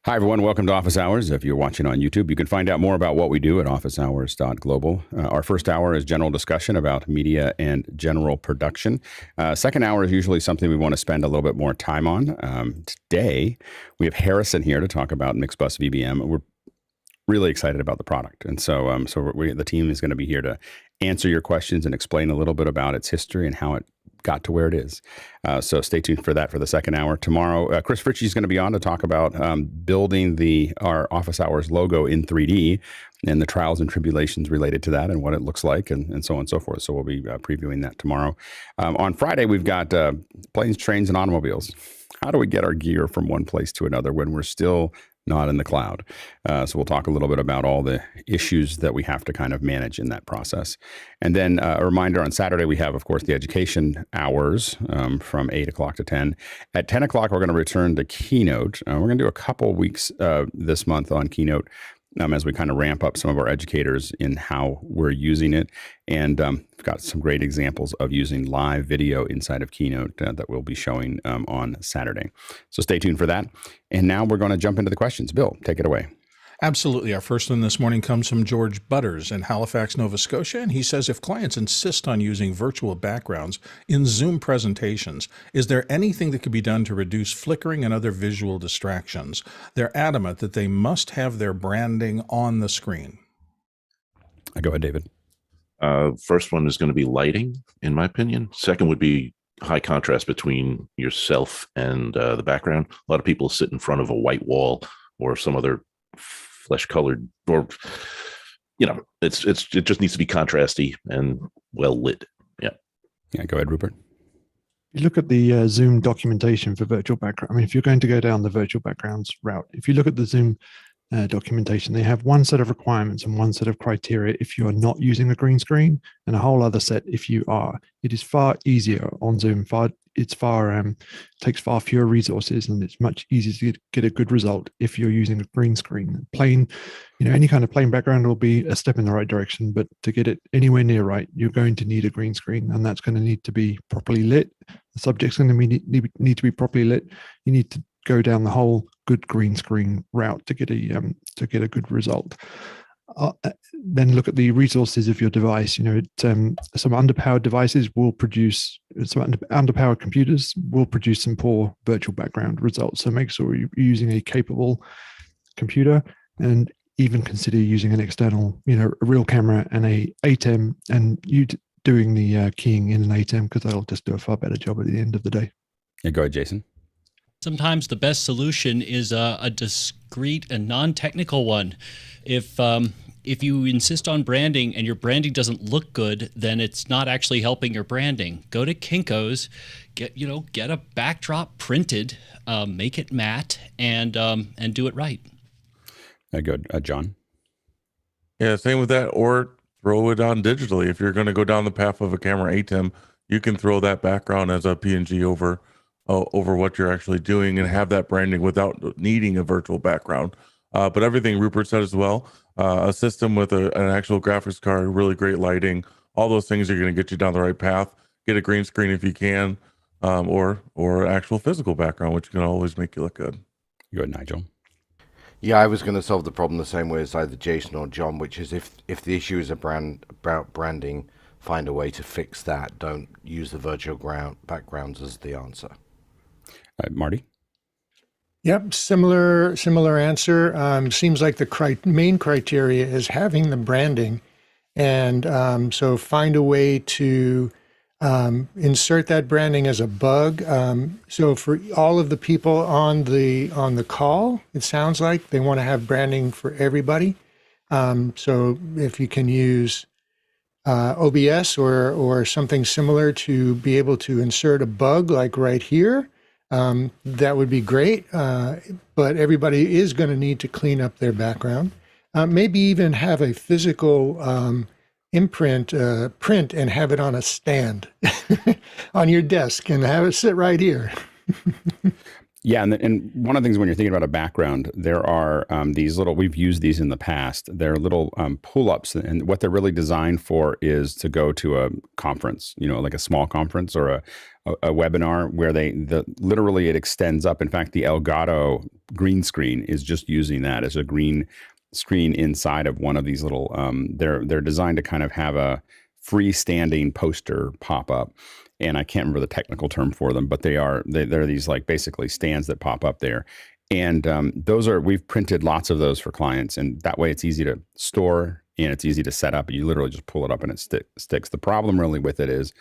Hi, everyone. Welcome to Office Hours. If you're watching on YouTube, you can find out more about what we do at officehours.global. Our first hour is general discussion about media and general production. Second hour is usually something we want to spend a little bit more time on. Today, we have Harrison here to talk about Mixbus VBM. We're really excited about the product. And so the team is going to be here to answer your questions and explain a little bit about its history and how it got to where it is. So stay tuned for that for the second hour. Tomorrow, Chris Ritchie is going to be on to talk about building our Office Hours logo in 3D and the trials and tribulations related to that and what it looks like and so on and so forth. So we'll be previewing that tomorrow. On Friday, we've got planes, trains, and automobiles. How do we get our gear from one place to another when we're still not in the cloud? So we'll talk a little bit about all the issues that we have to kind of manage in that process. And then a reminder, on Saturday, we have, of course, the education hours from 8 o'clock to 10. At 10 o'clock, we're going to return to Keynote. We're going to do a couple weeks this month on Keynote as we kind of ramp up some of our educators in how we're using it. And we've got some great examples of using live video inside of Keynote that we'll be showing on Saturday. So stay tuned for that. And now we're going to jump into the questions. Bill, take it away. Absolutely. Our first one this morning comes from George Butters in Halifax, Nova Scotia, and he says, if clients insist on using virtual backgrounds in Zoom presentations, is there anything that could be done to reduce flickering and other visual distractions? They're adamant that they must have their branding on the screen. Go ahead, David. First one is going to be lighting, in my opinion. Second would be high contrast between yourself and the background. A lot of people sit in front of a white wall or some other flesh colored, or it just needs to be contrasty and well lit. Yeah, go ahead, Rupert. You look at the Zoom documentation for virtual background. I mean, if you're going to go down the virtual backgrounds route, if you look at the Zoom documentation, they have one set of requirements and one set of criteria if you are not using a green screen, and a whole other set if you are. It is far easier on Zoom. Takes far fewer resources, and it's much easier to get a good result if you're using a green screen. Plain, any kind of plain background will be a step in the right direction, but to get it anywhere near right, you're going to need a green screen, and that's going to need to be properly lit. The subject's going to need to be properly lit. You need to go down the whole good green screen route to get a good result. Then look at the resources of your device. Some underpowered devices will produce, some underpowered computers will produce some poor virtual background results. So make sure you're using a capable computer, and even consider using an external, a real camera and a ATEM, and you doing the keying in an ATEM, because that'll just do a far better job at the end of the day. Yeah, go ahead, Jason. Sometimes the best solution is a discrete and non-technical one. If you insist on branding and your branding doesn't look good, then it's not actually helping your branding. Go to Kinko's, get a backdrop printed, make it matte, and do it right. Good, John. Yeah, same with that. Or throw it on digitally. If you're going to go down the path of a camera ATEM, you can throw that background as a PNG over what you're actually doing and have that branding without needing a virtual background. But everything Rupert said as well, a system with an actual graphics card, really great lighting, all those things are going to get you down the right path. Get a green screen if you can, or actual physical background, which can always make you look good. Go ahead, Nigel. Yeah, I was going to solve the problem the same way as either Jason or John, which is if the issue is about branding, find a way to fix that. Don't use the virtual backgrounds as the answer. Marty? Yep, similar answer. Seems like the main criteria is having the branding, and so find a way to insert that branding as a bug. So for all of the people on the call, it sounds like they want to have branding for everybody. So if you can use OBS or something similar to be able to insert a bug like right here, that would be great, but everybody is going to need to clean up their background. Maybe even have a physical print and have it on a stand on your desk and have it sit right here. Yeah, and one of the things when you're thinking about a background, there are these little, we've used these in the past, they're little pull-ups, and what they're really designed for is to go to a conference, like a small conference or a webinar where literally it extends up. In fact, the Elgato green screen is just using that as a green screen inside of one of these little. They're designed to kind of have a freestanding poster pop up, and I can't remember the technical term for them, but they're these like basically stands that pop up there. And we've printed lots of those for clients, and that way it's easy to store and it's easy to set up. You literally just pull it up and it sticks. The problem really with it is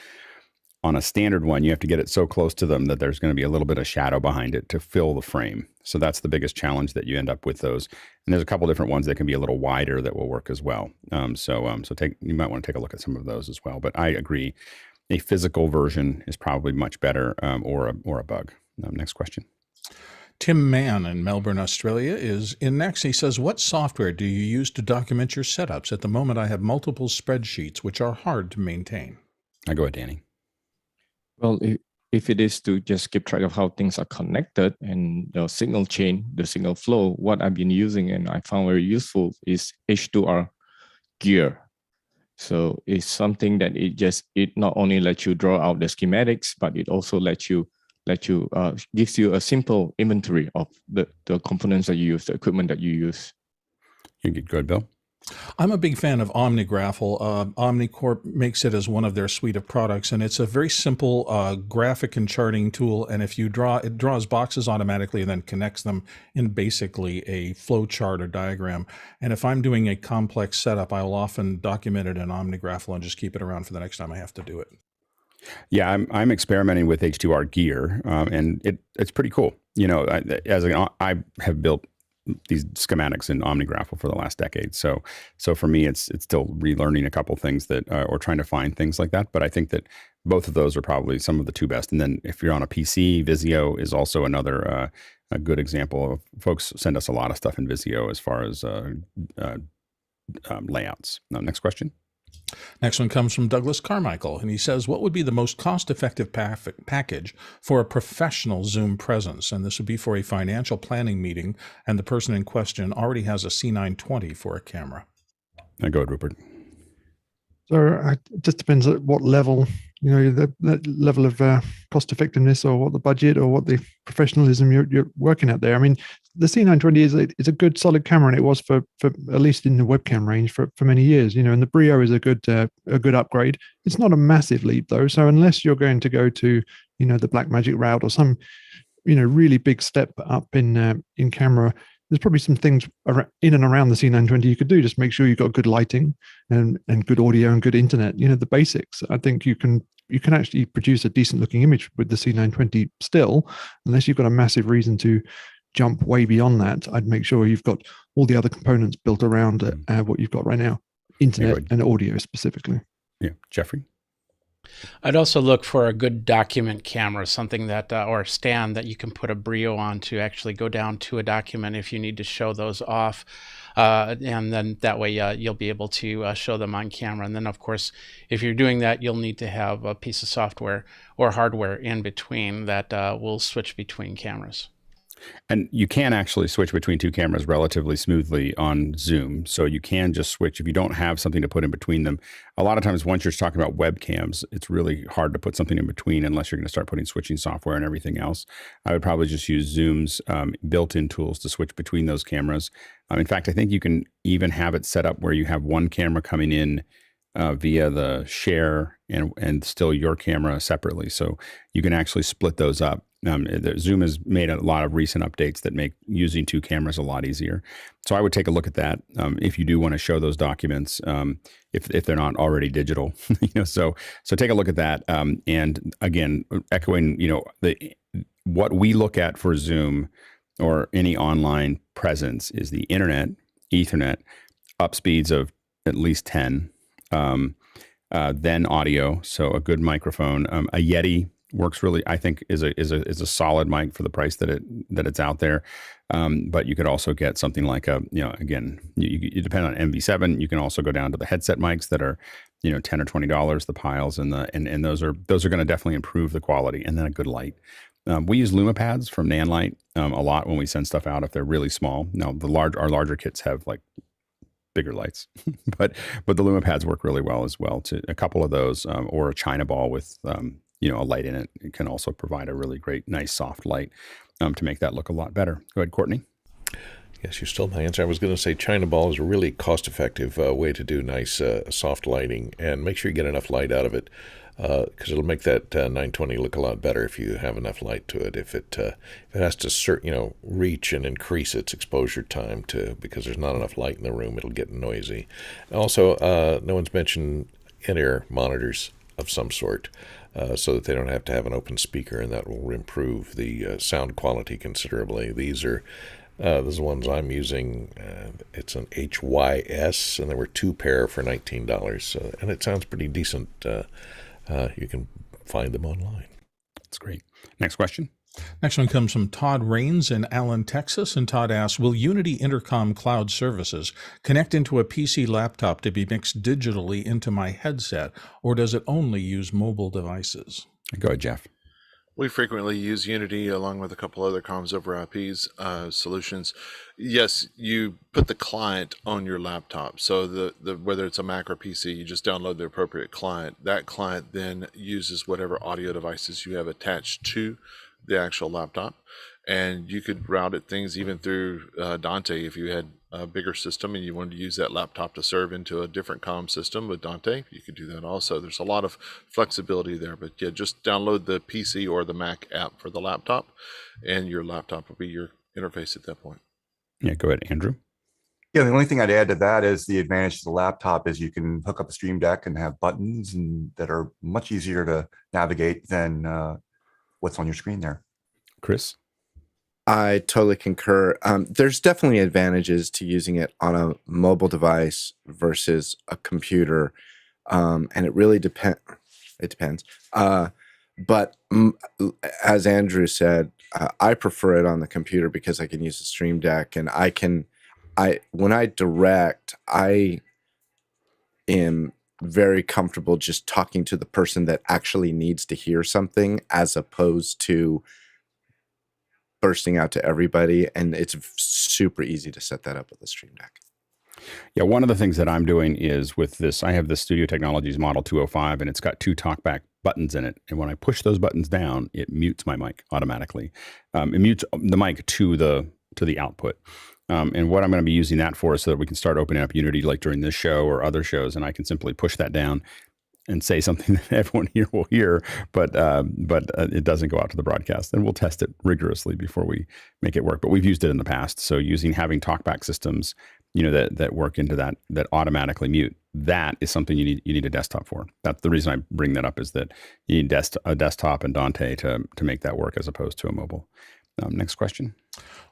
on a standard one, you have to get it so close to them that there's going to be a little bit of shadow behind it to fill the frame. So that's the biggest challenge that you end up with those. And there's a couple different ones that can be a little wider that will work as well. So you might want to take a look at some of those as well. But I agree, a physical version is probably much better, or a bug. Next question. Tim Mann in Melbourne, Australia is in next. He says, what software do you use to document your setups? At the moment, I have multiple spreadsheets, which are hard to maintain. I go ahead, Danny. Well, if it is to just keep track of how things are connected and the signal chain, the signal flow, what I've been using and I found very useful is H2R gear. So it's something that it not only lets you draw out the schematics, but it also gives you a simple inventory of the components that you use, the equipment that you use. You get good, Bill. I'm a big fan of OmniGraffle. OmniCorp makes it as one of their suite of products, and it's a very simple graphic and charting tool. And if you it draws boxes automatically and then connects them in basically a flow chart or diagram. And if I'm doing a complex setup, I'll often document it in OmniGraffle and just keep it around for the next time I have to do it. Yeah, I'm experimenting with H2R gear, and it's pretty cool. You know, I have built these schematics in OmniGraffle for the last decade. So for me, it's still relearning a couple things that, or trying to find things like that. But I think that both of those are probably some of the two best. And then if you're on a PC, Visio is also another a good example of. Folks send us a lot of stuff in Visio as far as layouts. Next question. Next one comes from Douglas Carmichael, and he says, what would be the most cost-effective package for a professional Zoom presence? And this would be for a financial planning meeting, and the person in question already has a C920 for a camera. Go ahead, Rupert. So it just depends at what level, the level of cost effectiveness, or what the budget, or what the professionalism you're working at there. I mean, the C920 is a good solid camera, and it was for at least in the webcam range for many years. And the Brio is a good upgrade. It's not a massive leap though. So unless you're going to go to the Blackmagic route or some really big step up in camera, there's probably some things in and around the C920 you could do. Just make sure you've got good lighting and good audio and good internet. The basics. I think you can actually produce a decent looking image with the C920 still, unless you've got a massive reason to jump way beyond that. I'd make sure you've got all the other components built around what you've got right now, internet and audio specifically. Yeah, Jeffrey. I'd also look for a good document camera, something that, or a stand that you can put a Brio on to actually go down to a document if you need to show those off. And then that way you'll be able to show them on camera. And then, of course, if you're doing that, you'll need to have a piece of software or hardware in between that will switch between cameras. And you can actually switch between two cameras relatively smoothly on Zoom. So you can just switch if you don't have something to put in between them. A lot of times, once you're talking about webcams, it's really hard to put something in between unless you're going to start putting switching software and everything else. I would probably just use Zoom's built-in tools to switch between those cameras. In fact, I think you can even have it set up where you have one camera coming in via the share and still your camera separately. So you can actually split those up. Zoom has made a lot of recent updates that make using two cameras a lot easier. So I would take a look at that if you do want to show those documents, if they're not already digital. So take a look at that. And again, echoing, what we look at for Zoom or any online presence is the internet, Ethernet, up speeds of at least 10, then audio. So a good microphone, a Yeti works really, I think, is a solid mic for the price that it's out there. But you could also get something like again, you depend on MV7. You can also go down to the headset mics that are, $10 or $20, the piles and those are going to definitely improve the quality, and then a good light. We use LumaPads from Nanlite a lot when we send stuff out if they're really small. Now our larger kits have like bigger lights, but the LumaPads work really well as well. To a couple of those, or a China ball with a light in it. It can also provide a really great, nice, soft light to make that look a lot better. Go ahead, Courtney. Yes, you stole my answer. I was going to say China ball is a really cost-effective way to do nice soft lighting, and make sure you get enough light out of it, because it'll make that 920 look a lot better if you have enough light to it. If it has to reach and increase its exposure time because there's not enough light in the room, it'll get noisy. Also, no one's mentioned in-ear monitors of some sort, so that they don't have to have an open speaker, and that will improve the sound quality considerably. These are the ones I'm using. It's an HYS, and there were 2 pair for $19, and it sounds pretty decent. You can find them online. That's great. Next question. Next one comes from Todd Rains in Allen, Texas, and Todd asks, will Unity Intercomm Cloud services connect into a PC laptop to be mixed digitally into my headset, or does it only use mobile devices? Go ahead, Jeff. We frequently use Unity along with a couple other comms over IPs solutions. Yes, you put the client on your laptop. So the whether it's a Mac or PC, you just download the appropriate client. That client then uses whatever audio devices you have attached to the actual laptop. And you could route it things even through Dante. If you had a bigger system and you wanted to use that laptop to serve into a different comm system with Dante, you could do that also. There's a lot of flexibility there, but yeah, just download the PC or the Mac app for the laptop, and your laptop will be your interface at that point. Yeah, go ahead, Andrew. Yeah, the only thing I'd add to that is the advantage to the laptop is you can hook up a Stream Deck and have buttons that are much easier to navigate than what's on your screen there. Chris? I totally concur. There's definitely advantages to using it on a mobile device versus a computer, and it really depends. It depends. But as Andrew said, I prefer it on the computer because I can use the Stream Deck, and when I direct, I am very comfortable just talking to the person that actually needs to hear something, as opposed to bursting out to everybody, and it's super easy to set that up with the Stream Deck. Yeah, one of the things that I'm doing is with this, I have the Studio Technologies Model 205, and it's got 2 talkback buttons in it. And when I push those buttons down, it mutes my mic automatically. It mutes the mic to the output. And what I'm going to be using that for is so that we can start opening up Unity like during this show or other shows, and I can simply push that down and say something that everyone here will hear, but it doesn't go out to the broadcast. And we'll test it rigorously before we make it work. But we've used it in the past. So having talkback systems, that work into that automatically mute, that is something you need a desktop for. That's the reason I bring that up, is that you need a desktop and Dante to make that work as opposed to a mobile. Next question.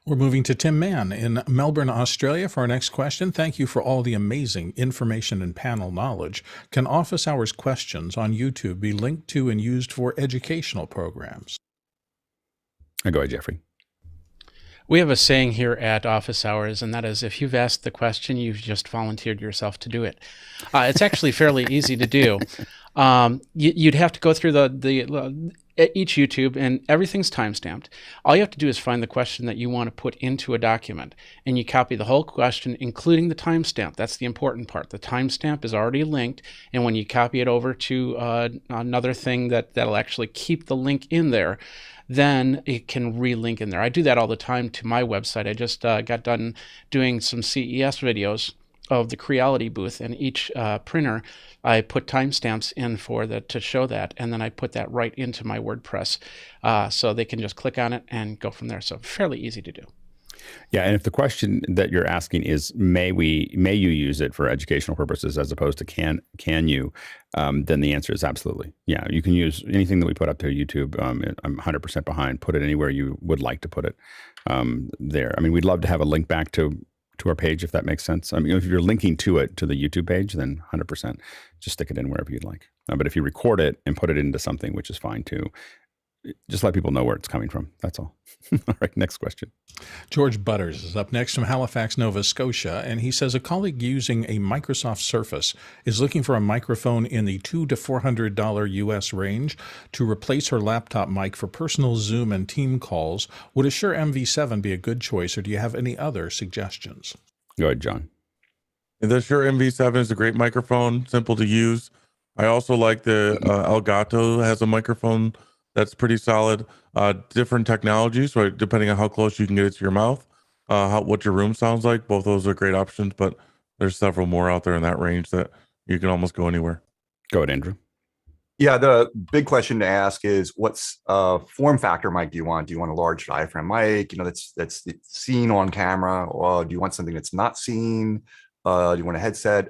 We're moving to Tim Mann in Melbourne, Australia for our next question. Thank you for all the amazing information and panel knowledge. Can office hours questions on YouTube be linked to and used for educational programs? Go ahead, Jeffrey. We have a saying here at Office Hours, and that is, if you've asked the question, you've just volunteered yourself to do it. It's actually fairly easy to do. You'd have to go through each YouTube, and everything's timestamped. All you have to do is find the question that you want to put into a document, and you copy the whole question, including the timestamp. That's the important part. The timestamp is already linked, and when you copy it over to another thing that'll actually keep the link in there, then it can relink in there. I do that all the time to my website. I just got done doing some CES videos of the Creality booth, and each printer I put timestamps in to show that, and then I put that right into my WordPress, so they can just click on it and go from there. So fairly easy to do. Yeah, and if the question that you're asking is, may you use it for educational purposes as opposed to can you, then the answer is absolutely. Yeah, you can use anything that we put up to YouTube. I'm 100% behind. Put it anywhere you would like to put it there. I mean, we'd love to have a link back to our page, if that makes sense. I mean, if you're linking to it, to the YouTube page, then 100%, just stick it in wherever you'd like. But if you record it and put it into something, which is fine too, just let people know where it's coming from. That's all. All right, next question. George Butters is up next from Halifax, Nova Scotia, and he says a colleague using a Microsoft Surface is looking for a microphone in the $200 to $400 US range to replace her laptop mic for personal Zoom and team calls. Would a Shure MV7 be a good choice, or do you have any other suggestions? Go ahead, John. The Shure MV7 is a great microphone, simple to use. I also like the Elgato has a microphone that's pretty solid. Different technologies, right? Depending on how close you can get it to your mouth, what your room sounds like. Both those are great options, but there's several more out there in that range that you can almost go anywhere. Go ahead, Andrew. Yeah, the big question to ask is what's form factor mic do you want? Do you want a large diaphragm mic, that's seen on camera, or do you want something that's not seen? Do you want a headset?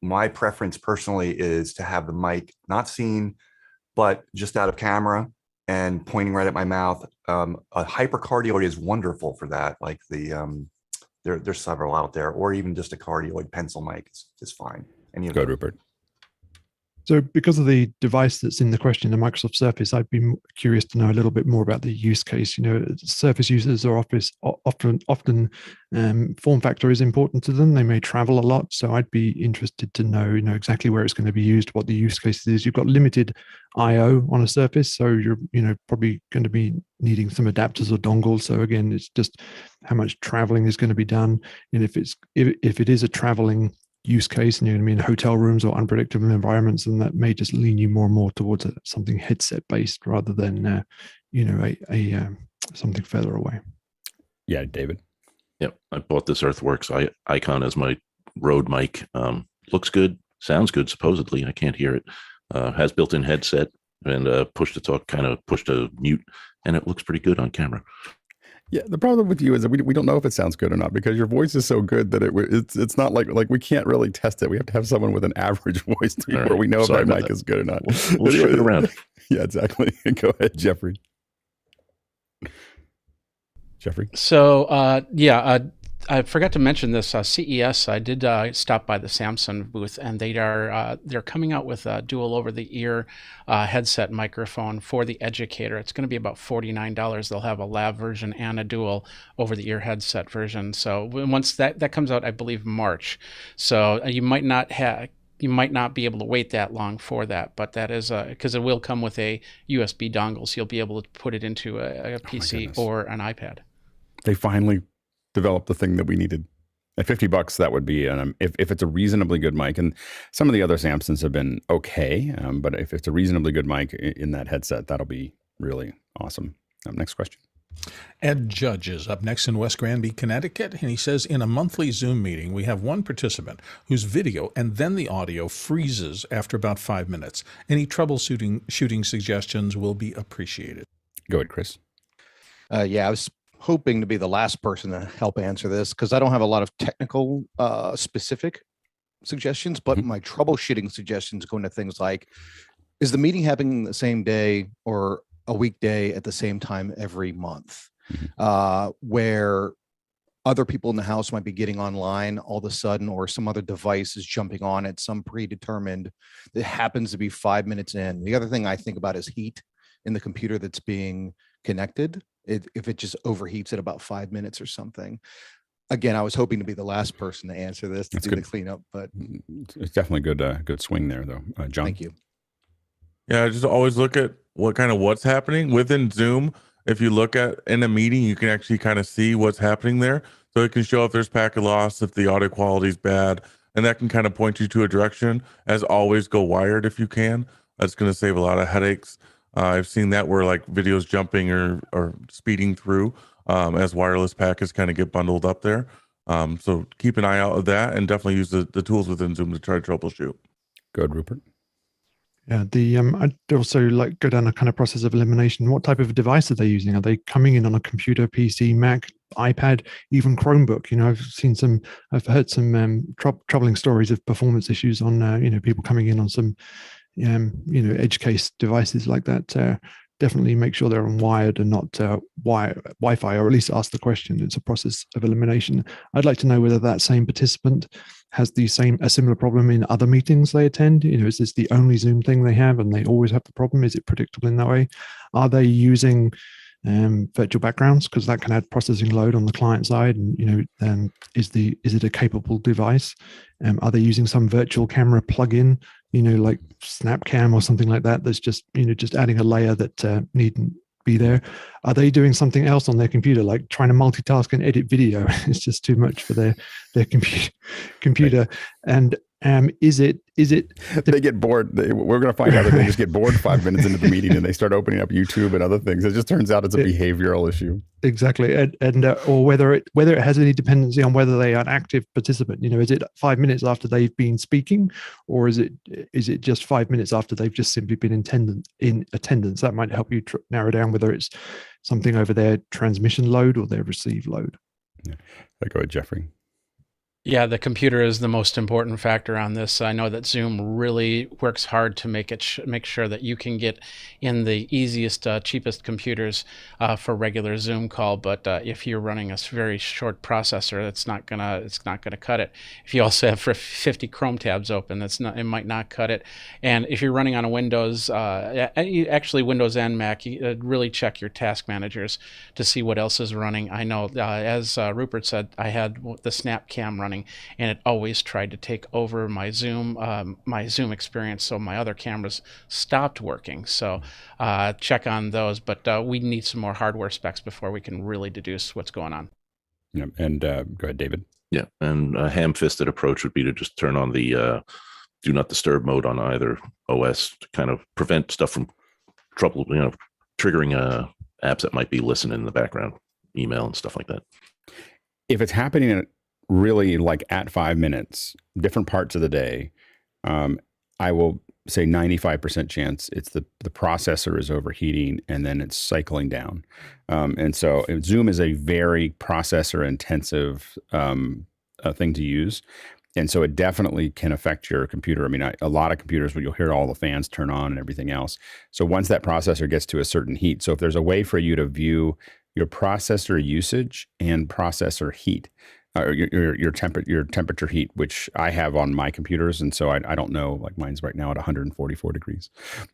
My preference personally is to have the mic not seen, but just out of camera and pointing right at my mouth. A hypercardioid is wonderful for that. Like there's several out there, or even just a cardioid pencil mic is fine. Any of Go, them. Rupert. So because of the device that's in the question, the Microsoft Surface, I'd be curious to know a little bit more about the use case. Surface users are often form factor is important to them. They may travel a lot. So I'd be interested to know, exactly where it's going to be used, what the use case is. You've got limited IO on a Surface. So you're, probably going to be needing some adapters or dongles. So again, it's just how much traveling is going to be done. And if it is a traveling use case and you're going to be in hotel rooms or unpredictable environments, then that may just lean you more and more towards something headset based rather than something further away. Yeah, David. Yep, I bought this Earthworks icon as my Rode mic. Looks good, sounds good. Supposedly, I can't hear it. Has built-in headset and push to talk, kind of push to mute, and it looks pretty good on camera. Yeah, the problem with you is that we don't know if it sounds good or not because your voice is so good that it's not like we can't really test it. We have to have someone with an average voice before we know if that mic is good or not. We'll ship it around. Yeah, exactly. Go ahead, Jeffrey. So, I forgot to mention this. CES, I did stop by the Samsung booth, and they're coming out with a dual over-the-ear headset microphone for the educator. It's going to be about $49. They'll have a lav version and a dual over-the-ear headset version. So once that comes out, I believe March. So you might not be able to wait that long for that, but that is because it will come with a USB dongle, so you'll be able to put it into a PC or an iPad. They finally developed the thing that we needed. At $50, that would be if it's a reasonably good mic, and some of the other Samsungs have been okay, but if it's a reasonably good mic in that headset, that'll be really awesome. Next question. Ed Judge is up next in West Granby, Connecticut, and he says, in a monthly Zoom meeting, we have one participant whose video and then the audio freezes after about 5 minutes. Any troubleshooting suggestions will be appreciated. Go ahead, Chris. Yeah, I was hoping to be the last person to help answer this because I don't have a lot of technical specific suggestions, but my troubleshooting suggestions go into things like, is the meeting happening the same day or a weekday at the same time every month, where other people in the house might be getting online all of a sudden, or some other device is jumping on at some predetermined that happens to be 5 minutes in. The other thing I think about is heat in the computer that's being connected. If it just overheats at about 5 minutes or something. Again, I was hoping to be the last person to answer this to do the cleanup, but it's definitely good swing there, though. John. Thank you. Yeah, just always look at what's happening within Zoom. If you look at in a meeting, you can actually kind of see what's happening there. So it can show if there's packet loss, if the audio quality is bad, and that can kind of point you to a direction. As always, go wired if you can. That's going to save a lot of headaches. I've seen that where like videos jumping or speeding through as wireless packets kind of get bundled up there. So keep an eye out of that and definitely use the tools within Zoom to try to troubleshoot. Good, Rupert. Yeah, I'd also go down a kind of process of elimination. What type of device are they using? Are they coming in on a computer, PC, Mac, iPad, even Chromebook? I've heard some troubling stories of performance issues on, people coming in on some edge case devices like that. Definitely make sure they're on wired and not Wi-Fi, or at least ask the question. It's a process of elimination. I'd like to know whether that same participant has a similar problem in other meetings they attend. Is this the only Zoom thing they have and they always have the problem? Is it predictable in that way? Are they using virtual backgrounds, because that can add processing load on the client side? And then is it a capable device? Are they using some virtual camera plugin, like SnapCam or something like that? That's just adding a layer that needn't be there. Are they doing something else on their computer, like trying to multitask and edit video? It's just too much for their computer. And Is it they get bored. We're going to find out that they just get bored 5 minutes into the meeting and they start opening up YouTube and other things. It just turns out it's a behavioral issue. Exactly, and or whether it has any dependency on whether they are an active participant. Is it 5 minutes after they've been speaking, or is it just 5 minutes after they've just simply been in attendance? That might help you narrow down whether it's something over their transmission load or their receive load. Yeah. I go with Jeffrey. Yeah, the computer is the most important factor on this. I know that Zoom really works hard to make sure that you can get in the easiest, cheapest computers for regular Zoom call. But if you're running a very short processor, it's not gonna cut it. If you also have 50 Chrome tabs open, it might not cut it. And if you're running on a Windows, actually Windows and Mac, you really check your task managers to see what else is running. I know, as Rupert said, I had the Snap Cam running, and it always tried to take over my Zoom experience, so my other cameras stopped working. So check on those, but we need some more hardware specs before we can really deduce what's going on. Yeah, and go ahead, David. Yeah, and a ham-fisted approach would be to just turn on the do not disturb mode on either OS to kind of prevent stuff from triggering apps that might be listening in the background, email and stuff like that. If it's happening really like at 5 minutes, different parts of the day, I will say 95% chance it's the processor is overheating and then it's cycling down. And so Zoom is a very processor intensive thing to use. And so it definitely can affect your computer. I mean, a lot of computers where you'll hear all the fans turn on and everything else. So once that processor gets to a certain heat, so if there's a way for you to view your processor usage and processor heat, or your temperature heat, which I have on my computers, and so I don't know, like mine's right now at 144 degrees,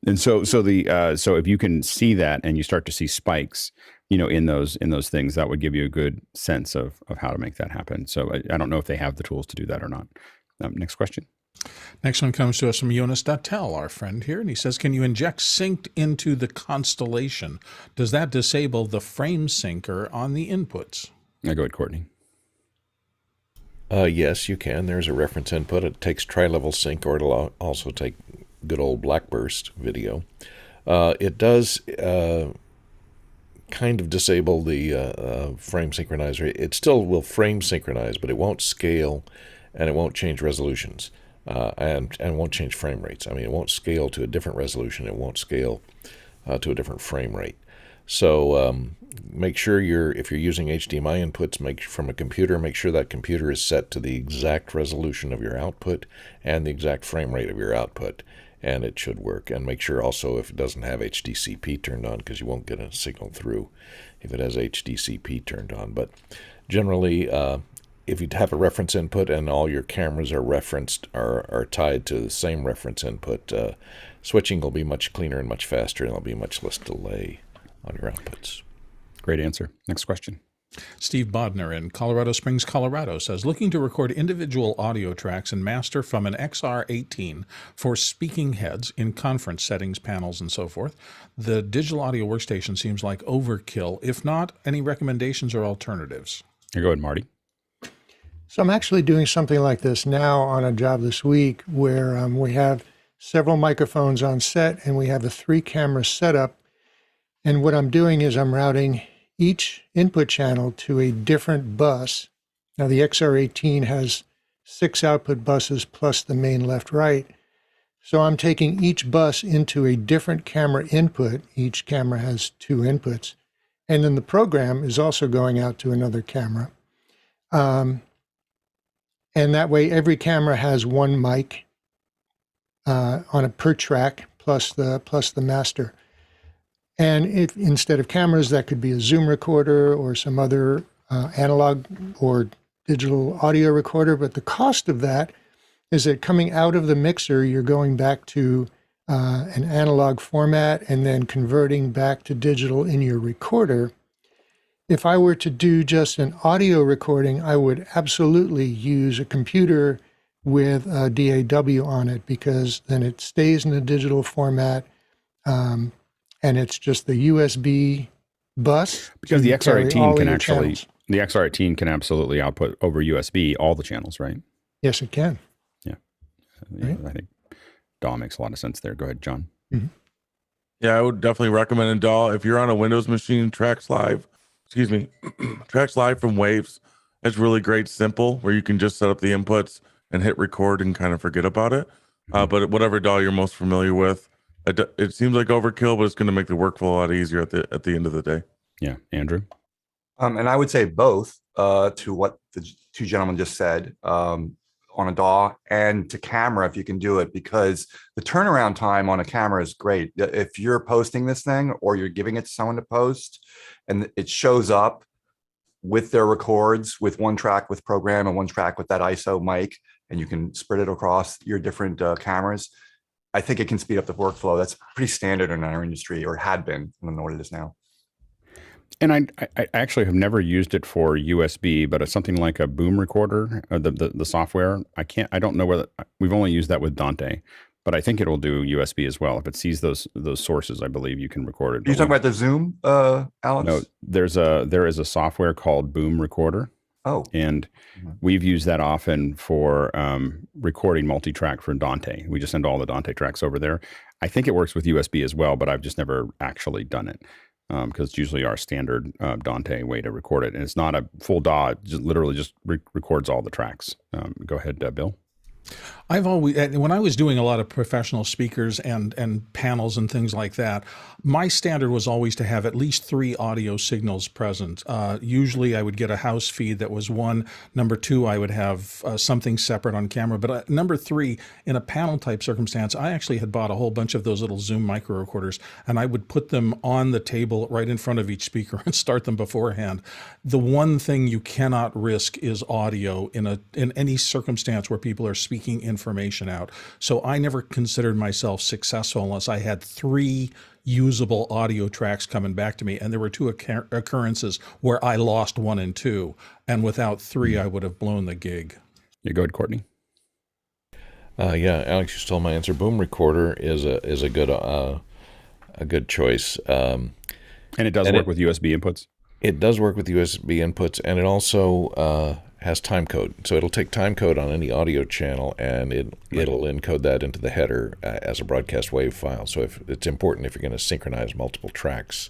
and so if you can see that and you start to see spikes, in those things, that would give you a good sense of how to make that happen. So I don't know if they have the tools to do that or not. Next question. Next one comes to us from Jonas Dattel, our friend here, and he says, can you inject synced into the Constelation? Does that disable the framesyncer on the inputs? I go with Courtney. Yes, you can. There's a reference input. It takes tri-level sync, or it'll also take good old Blackburst video. It does kind of disable the frame synchronizer. It still will frame synchronize, but it won't scale, and it won't change resolutions, and won't change frame rates. I mean, it won't scale to a different resolution. It won't scale to a different frame rate. So make sure if you're using HDMI inputs from a computer, make sure that computer is set to the exact resolution of your output and the exact frame rate of your output, and it should work. And make sure also if it doesn't have HDCP turned on, because you won't get a signal through if it has HDCP turned on. But generally, if you have a reference input and all your cameras are tied to the same reference input, switching will be much cleaner and much faster, and there'll be much less delay on your outputs. Great answer. Next question. Steve Bodner in Colorado Springs, Colorado says, looking to record individual audio tracks and master from an XR18 for speaking heads in conference settings, panels, and so forth. The digital audio workstation seems like overkill. If not, any recommendations or alternatives? Go ahead, Marty. So I'm actually doing something like this now on a job this week where we have several microphones on set and we have a 3-camera setup. And what I'm doing is I'm routing each input channel to a different bus. Now the XR18 has 6 output buses plus the main left-right. So I'm taking each bus into a different camera input. Each camera has 2 inputs. And then the program is also going out to another camera. And that way every camera has 1 mic on a per track plus the master. And if instead of cameras, that could be a Zoom recorder or some other analog or digital audio recorder. But the cost of that is that coming out of the mixer, you're going back to an analog format and then converting back to digital in your recorder. If I were to do just an audio recording, I would absolutely use a computer with a DAW on it, because then it stays in a digital format. And it's just the USB bus. Because the XR18 can actually, the XR18 can absolutely output over USB all the channels, right? Yes, it can. Yeah. I think DAW makes a lot of sense there. Go ahead, John. Mm-hmm. Yeah, I would definitely recommend in DAW. If you're on a Windows machine, Tracks Live from Waves. It's really great, simple, where you can just set up the inputs and hit record and kind of forget about it. But whatever DAW you're most familiar with, it seems like overkill, but it's going to make the workflow a lot easier at the end of the day. Yeah, Andrew. And I would say both to what the two gentlemen just said. On a DAW and to camera if you can do it, because the turnaround time on a camera is great. If you're posting this thing or you're giving it to someone to post and it shows up with their records with one track with program and one track with that ISO mic, and you can spread it across your different cameras, I think it can speed up the workflow. That's pretty standard in our industry, or had been. I don't know what it is now. And I actually have never used it for USB, but it's something like a boom recorder, the software. I don't know whether we've only used that with Dante, but I think it will do USB as well. If it sees those sources, I believe you can record it. Are you talking about the Zoom, Alex? No, there is a software called Boom Recorder. Oh, and we've used that often for recording multi-track for Dante. We just send all the Dante tracks over there. I think it works with USB as well, but I've just never actually done it. Because it's usually our standard Dante way to record it. And it's not a full DAW, it just literally just records all the tracks. Go ahead, Bill. I've always, when I was doing a lot of professional speakers and panels and things like that, my standard was always to have at least 3 audio signals present. Usually I would get a house feed that was 1. Number 2, I would have something separate on camera. But number 3, in a panel type circumstance, I actually had bought a whole bunch of those little Zoom micro recorders, and I would put them on the table right in front of each speaker and start them beforehand. The one thing you cannot risk is audio in any circumstance where people are speaking information out. So I never considered myself successful unless I had 3 usable audio tracks coming back to me. And there were 2 occurrences where I lost 1 and 2. And without 3, I would have blown the gig. Yeah, go ahead, Courtney. Yeah, Alex, you stole my answer. Boom Recorder is a good choice. And it does work with USB inputs? It does work with USB inputs, and it also has time code. So it'll take time code on any audio channel, and it'll encode that into the header as a broadcast wave file. So if it's important, if you're going to synchronize multiple tracks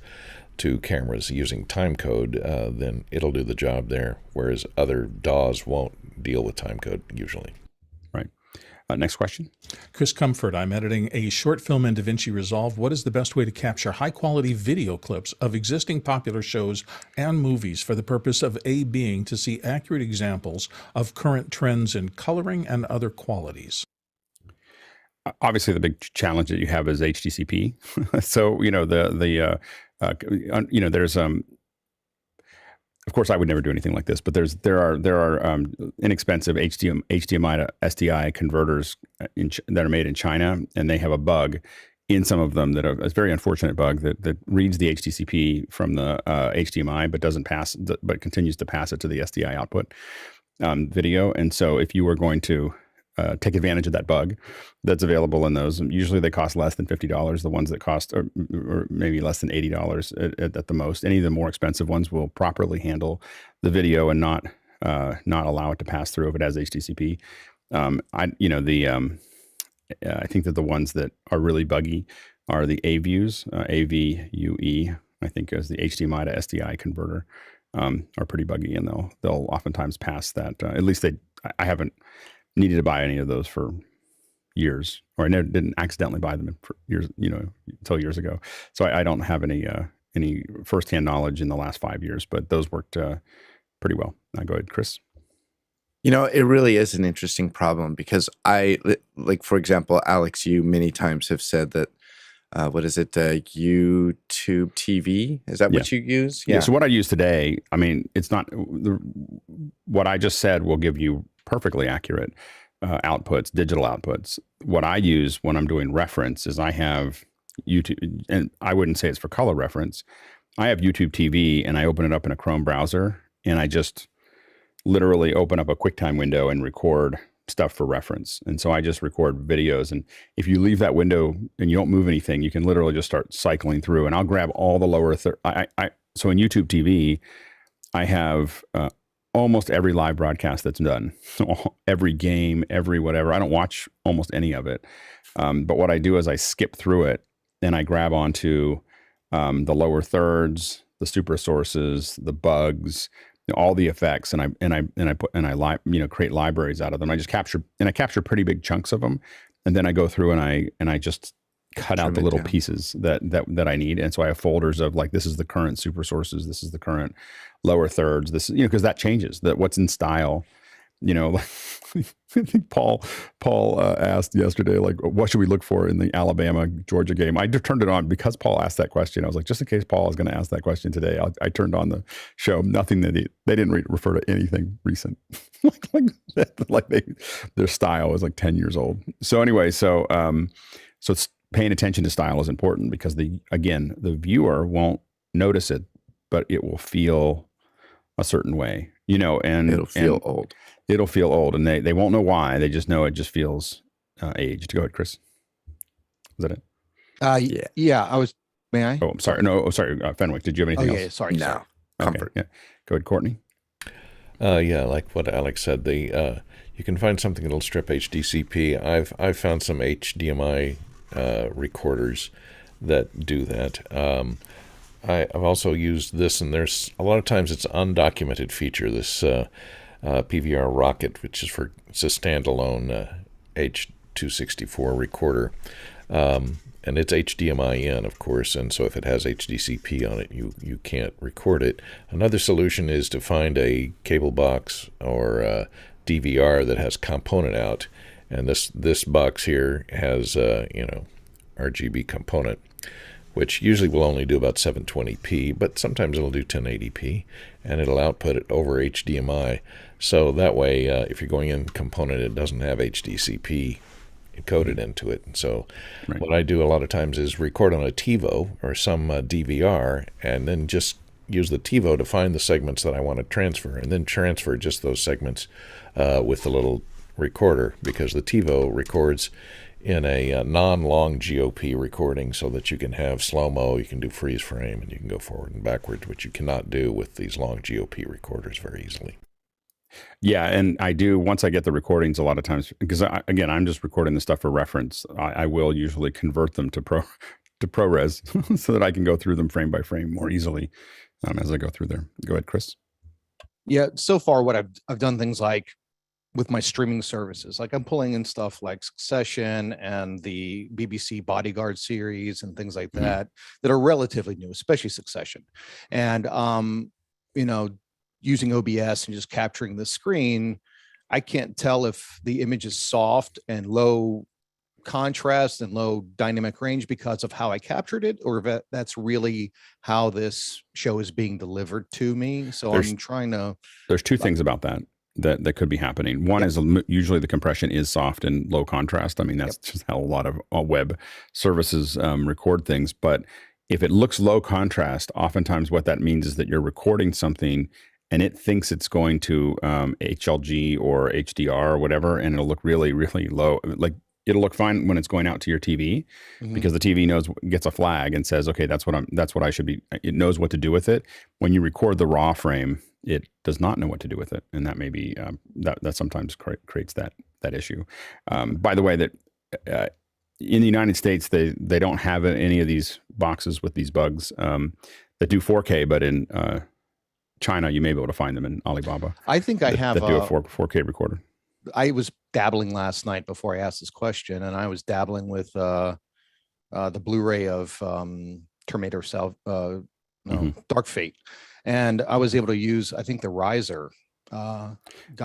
to cameras using time code, then it'll do the job there, whereas other DAWs won't deal with time code usually. Right. Next question. Chris Comfort, I'm editing a short film in Davinci Resolve. What is the best way to capture high-quality video clips of existing popular shows and movies for the purpose of A, being to see accurate examples of current trends in coloring and other qualities? Obviously, the big challenge that you have is HDCP. So, there's of course, I would never do anything like this, but there are inexpensive HDMI to SDI converters that are made in China, and they have a bug in some of them that are a very unfortunate bug that reads the HDCP from the HDMI, but continues to pass it to the SDI output video. And so, if you were going to take advantage of that bug that's available in those, usually they cost less than $50. The ones that cost or maybe less than $80 at the most. Any of the more expensive ones will properly handle the video and not allow it to pass through if it has HDCP. I think that the ones that are really buggy are the AVUs, AVUE, I think is the HDMI to SDI converter, are pretty buggy, and they'll oftentimes pass that. At least I haven't needed to buy any of those for years, or I never didn't accidentally buy them for years, until years ago. So I don't have any firsthand knowledge in the last 5 years, but those worked pretty well. Go ahead, Chris. It really is an interesting problem because for example, Alex, you many times have said that, YouTube TV? Is that what you use? Yeah. So what I use today, I mean, it's not, what I just said will give you perfectly accurate outputs, digital outputs. What I use when I'm doing reference is I have YouTube, and I wouldn't say it's for color reference. I have YouTube TV and I open it up in a Chrome browser, and I just literally open up a QuickTime window and record stuff for reference. And so I just record videos. And if you leave that window and you don't move anything, you can literally just start cycling through, and I'll grab all the lower so in YouTube TV, I have almost every live broadcast that's done, every game, every whatever. I don't watch almost any of it. But what I do is I skip through it and I grab onto the lower thirds, the super sources, the bugs, all the effects, and I create libraries out of them. I just capture pretty big chunks of them, and then I go through and I just cut out the little pieces that I need. And so I have folders of like, this is the current super sources, this is the current lower thirds, this, because that changes, that what's in style, like I think Paul asked yesterday, like, what should we look for in the Alabama Georgia game? I just turned it on because Paul asked that question. I was like, just in case Paul is going to ask that question today, I turned on the show. Nothing that they didn't refer to anything recent. Their style is like 10 years old. So anyway, so it's paying attention to style is important because the viewer won't notice it, but it will feel a certain way, and it'll feel old. It'll feel old, and they won't know why. They just know it just feels aged. Go ahead, Chris. Is that it? Yeah. I was. May I? Oh, I'm sorry. No, sorry, Fenwick. Did you have anything else? Yeah. Sorry. No. Sorry. Comfort. Okay, yeah. Go ahead, Courtney. Like what Alex said, you can find something that'll strip HDCP. I've found some HDMI recorders that do that. I've also used this, and there's a lot of times it's an undocumented feature, this PVR Rocket, which is it's a standalone H.264 recorder. And it's HDMI in, of course, and so if it has HDCP on it, you can't record it. Another solution is to find a cable box or a DVR that has component out, and this box here has RGB component, which usually will only do about 720p, but sometimes it'll do 1080p, and it'll output it over HDMI. So that way, if you're going in component, it doesn't have HDCP encoded into it. And so what I do a lot of times is record on a TiVo or some DVR, and then just use the TiVo to find the segments that I want to transfer, and then transfer just those segments with the little recorder, because the TiVo records in a non-long GOP recording so that you can have slow-mo, you can do freeze frame, and you can go forward and backwards, which you cannot do with these long GOP recorders very easily. Yeah, and I do, once I get the recordings, a lot of times, because I'm just recording the stuff for reference, I will usually convert them to ProRes so that I can go through them frame by frame more easily as I go through there. Go ahead, Chris. Yeah, so far what I've done things like with my streaming services, like I'm pulling in stuff like Succession and the BBC Bodyguard series and things like that are relatively new, especially Succession. And using OBS and just capturing the screen, I can't tell if the image is soft and low contrast and low dynamic range because of how I captured it, or if that's really how this show is being delivered to me. So I'm trying to... There's two things about that could be happening. One is usually the compression is soft and low contrast. I mean, that's just how a lot of web services record things. But if it looks low contrast, oftentimes what that means is that you're recording something and it thinks it's going to HLG or HDR or whatever, and it'll look really, really low. Like it'll look fine when it's going out to your TV because the TV gets a flag and says, okay, that's what I should be. It knows what to do with it. When you record the raw frame, it does not know what to do with it, and that may be that sometimes creates that issue. By the way, that in the United States they don't have any of these boxes with these bugs that do 4K, but in China you may be able to find them in Alibaba. I think I have that do a 4K recorder. I was dabbling last night before I asked this question, and I was dabbling with the Blu-ray of Terminator Dark Fate. And I was able to use, I think, the riser. The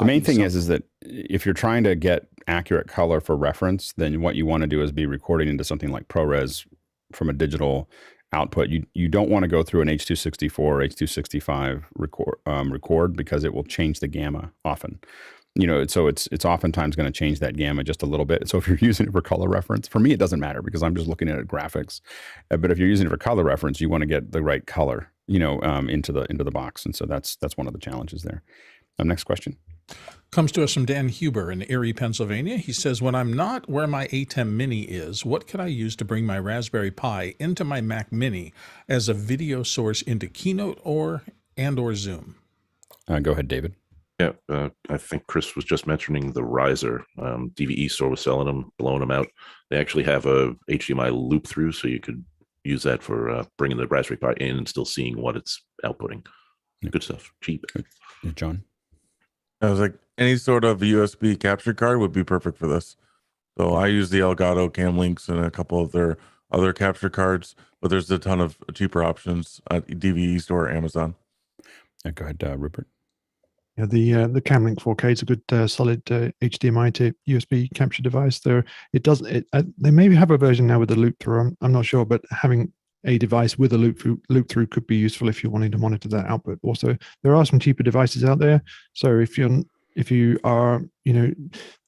main thing is that if you're trying to get accurate color for reference, then what you want to do is be recording into something like ProRes from a digital output. You don't want to go through an H.264 or H.265 record because it will change the gamma often. So it's oftentimes going to change that gamma just a little bit. So if you're using it for color reference, for me, it doesn't matter because I'm just looking at graphics. But if you're using it for color reference, you want to get the right color, into the box. And so that's one of the challenges there. Next question. Comes to us from Dan Huber in Erie, Pennsylvania. He says, when I'm not where my ATEM Mini is, what can I use to bring my Raspberry Pi into my Mac Mini as a video source into Keynote or Zoom? Go ahead, David. Yeah, I think Chris was just mentioning the riser. DVE store was selling them, blowing them out. They actually have a HDMI loop through, so you could use that for bringing the Raspberry Pi in and still seeing what it's outputting. Good stuff, cheap. Yeah, John? I was like, any sort of USB capture card would be perfect for this. So I use the Elgato Cam Links and a couple of their other capture cards, but there's a ton of cheaper options at DVE store or Amazon. Go ahead, Rupert. Yeah, the Camlink 4K is a good solid HDMI to USB capture device. They maybe have a version now with the loop through. I'm not sure, but having a device with a loop through could be useful if you're wanting to monitor that output. Also, there are some cheaper devices out there. So if you are,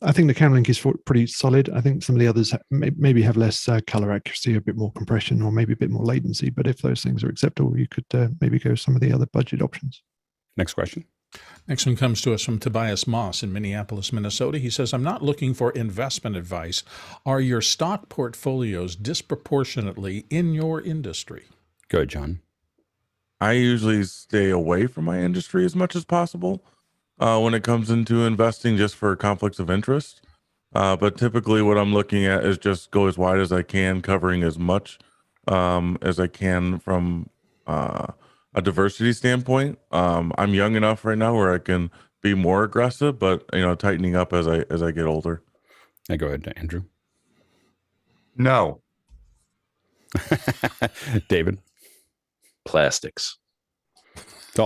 I think the Camlink is pretty solid. I think some of the others maybe have less color accuracy, a bit more compression, or maybe a bit more latency. But if those things are acceptable, you could maybe go some of the other budget options. Next question. Next one comes to us from Tobias Moss in Minneapolis, Minnesota. He says, I'm not looking for investment advice. Are your stock portfolios disproportionately in your industry? Go ahead, John. I usually stay away from my industry as much as possible when it comes into investing, just for conflicts of interest. But typically what I'm looking at is just go as wide as I can, covering as much as I can from a diversity standpoint. I'm young enough right now where I can be more aggressive, but tightening up as I get older. Go ahead, Andrew. No. David. Plastics. It's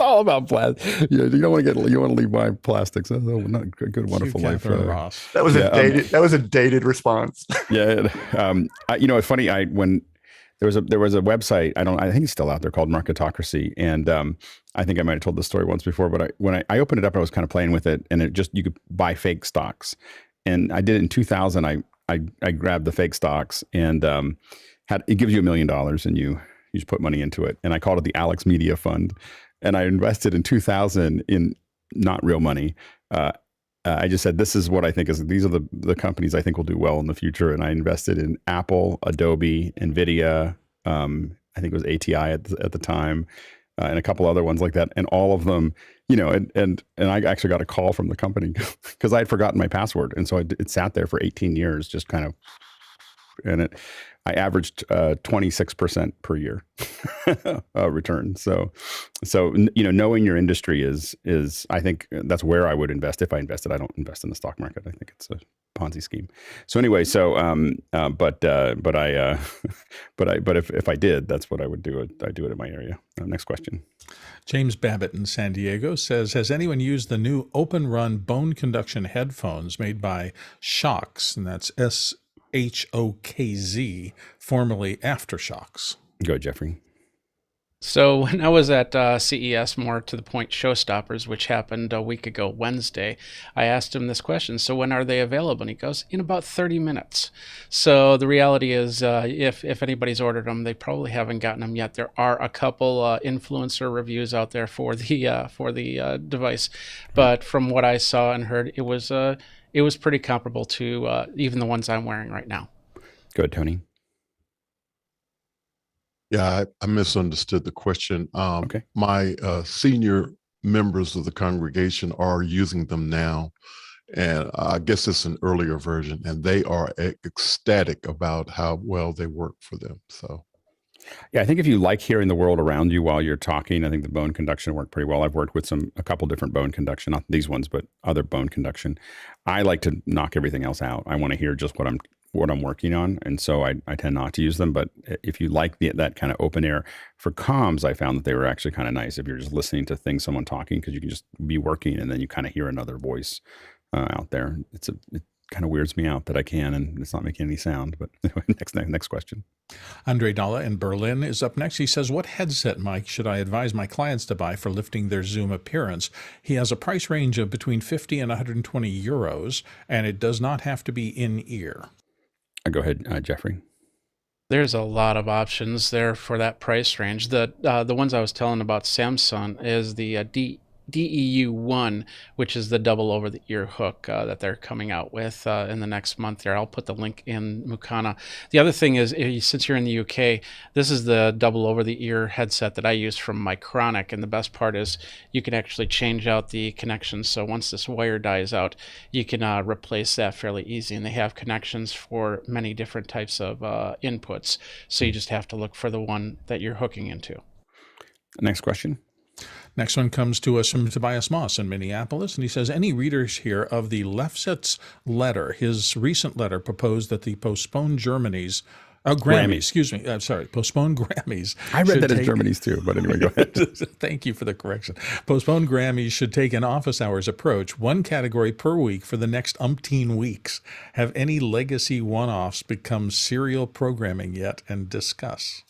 all about plastic. Yeah, you want to leave behind plastics. Oh, not a good, wonderful life. That was a dated response. Yeah. It's funny. When there was a website, I think it's still out there, called Marketocracy, and I think I might have told this story once before, but when I opened it up, I was kind of playing with it, and you could buy fake stocks, and I did it in 2000. I grabbed the fake stocks, and it gives you $1 million, and you just put money into it, and I called it the Alex Media Fund, and I invested in 2000 in not real money. I just said, this is what I think these are the companies I think will do well in the future. And I invested in Apple, Adobe, NVIDIA, I think it was ATI at the time, and a couple other ones like that. And all of them, and I actually got a call from the company because I had forgotten my password. And so it sat there for 18 years, just kind of, and I averaged 26% per year return. So knowing your industry is I think that's where I would invest if I invested. I don't invest in the stock market. I think it's a Ponzi scheme. So anyway, but if I did, that's what I would do. I do it in my area. Next question. James Babbitt in San Diego says, has anyone used the new OpenRun bone conduction headphones made by Shokz? And that's SHOKZ, formerly AfterShokz. Go, Jeffrey. So when I was at CES, more to the point showstoppers, which happened a week ago Wednesday, I asked him this question. So when are they available? And he goes, in about 30 minutes. So the reality is, if anybody's ordered them, they probably haven't gotten them yet. There are a couple influencer reviews out there for the device, but from what I saw and heard, it was pretty comparable to even the ones I'm wearing right now. Go ahead, Tony. Yeah, I misunderstood the question. Okay. My senior members of the congregation are using them now, and I guess it's an earlier version, and they are ecstatic about how well they work for them. So, yeah, I think if you like hearing the world around you while you're talking, I think the bone conduction worked pretty well. I've worked with a couple different bone conduction, not these ones, but other bone conduction. I like to knock everything else out. I want to hear just what I'm working on, and so I tend not to use them. But if you like that kind of open air for comms, I found that they were actually kind of nice if you're just listening to someone talking, because you can just be working and then you kind of hear another voice out there. It kind of weirds me out that I can, and it's not making any sound. But next question. Andre Dalla in Berlin is up next. He says, what headset mic should I advise my clients to buy for lifting their Zoom appearance? He has a price range of between 50 and 120 euros, and it does not have to be in ear. Go ahead, Jeffrey. There's a lot of options there for that price range. The ones I was telling about Samsung is the DEU1, which is the double over-the-ear hook that they're coming out with in the next month there. I'll put the link in Mukana. The other thing is, since you're in the UK, this is the double over-the-ear headset that I use from Mycronic, and the best part is you can actually change out the connections. So once this wire dies out, you can replace that fairly easy, and they have connections for many different types of inputs. So you just have to look for the one that you're hooking into. Next question. Next one comes to us from Tobias Moss in Minneapolis, and he says, any readers here of the Lefsetz Letter? His recent letter proposed that the postponed Grammys, postponed Grammys. I read that as Germany's too, but anyway, go ahead. Thank you for the correction. Postponed Grammys should take an office hours approach, one category per week for the next umpteen weeks. Have any legacy one-offs become serial programming yet, and discuss?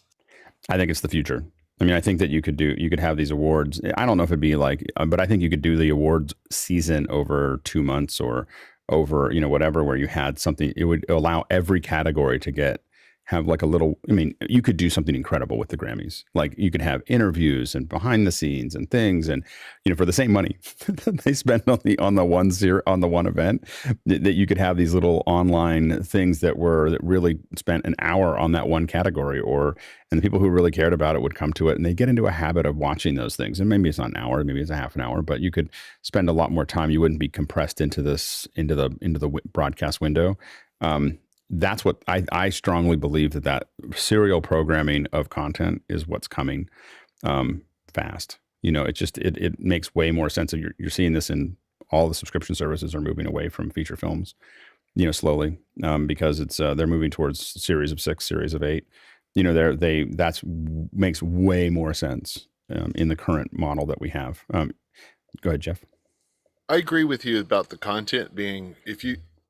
I think it's the future. I mean, I think that you could have these awards. I don't know if it'd be like, but I think you could do the awards season over 2 months or over, whatever, where you had something. It would allow every category to have like a little, I mean, you could do something incredible with the Grammys. Like you could have interviews and behind the scenes and things, and for the same money that they spend on the one event, that you could have these little online things that really spent an hour on that one category, and the people who really cared about it would come to it, and they get into a habit of watching those things. And maybe it's not an hour, maybe it's a half an hour, but you could spend a lot more time. You wouldn't be compressed into the broadcast window. That's what I strongly believe that serial programming of content is what's coming fast. It makes way more sense. You're seeing this in all the subscription services are moving away from feature films, slowly, because they're moving towards series of 6, series of 8. That's makes way more sense in the current model that we have. Go ahead, Jeff. I agree with you about the content being,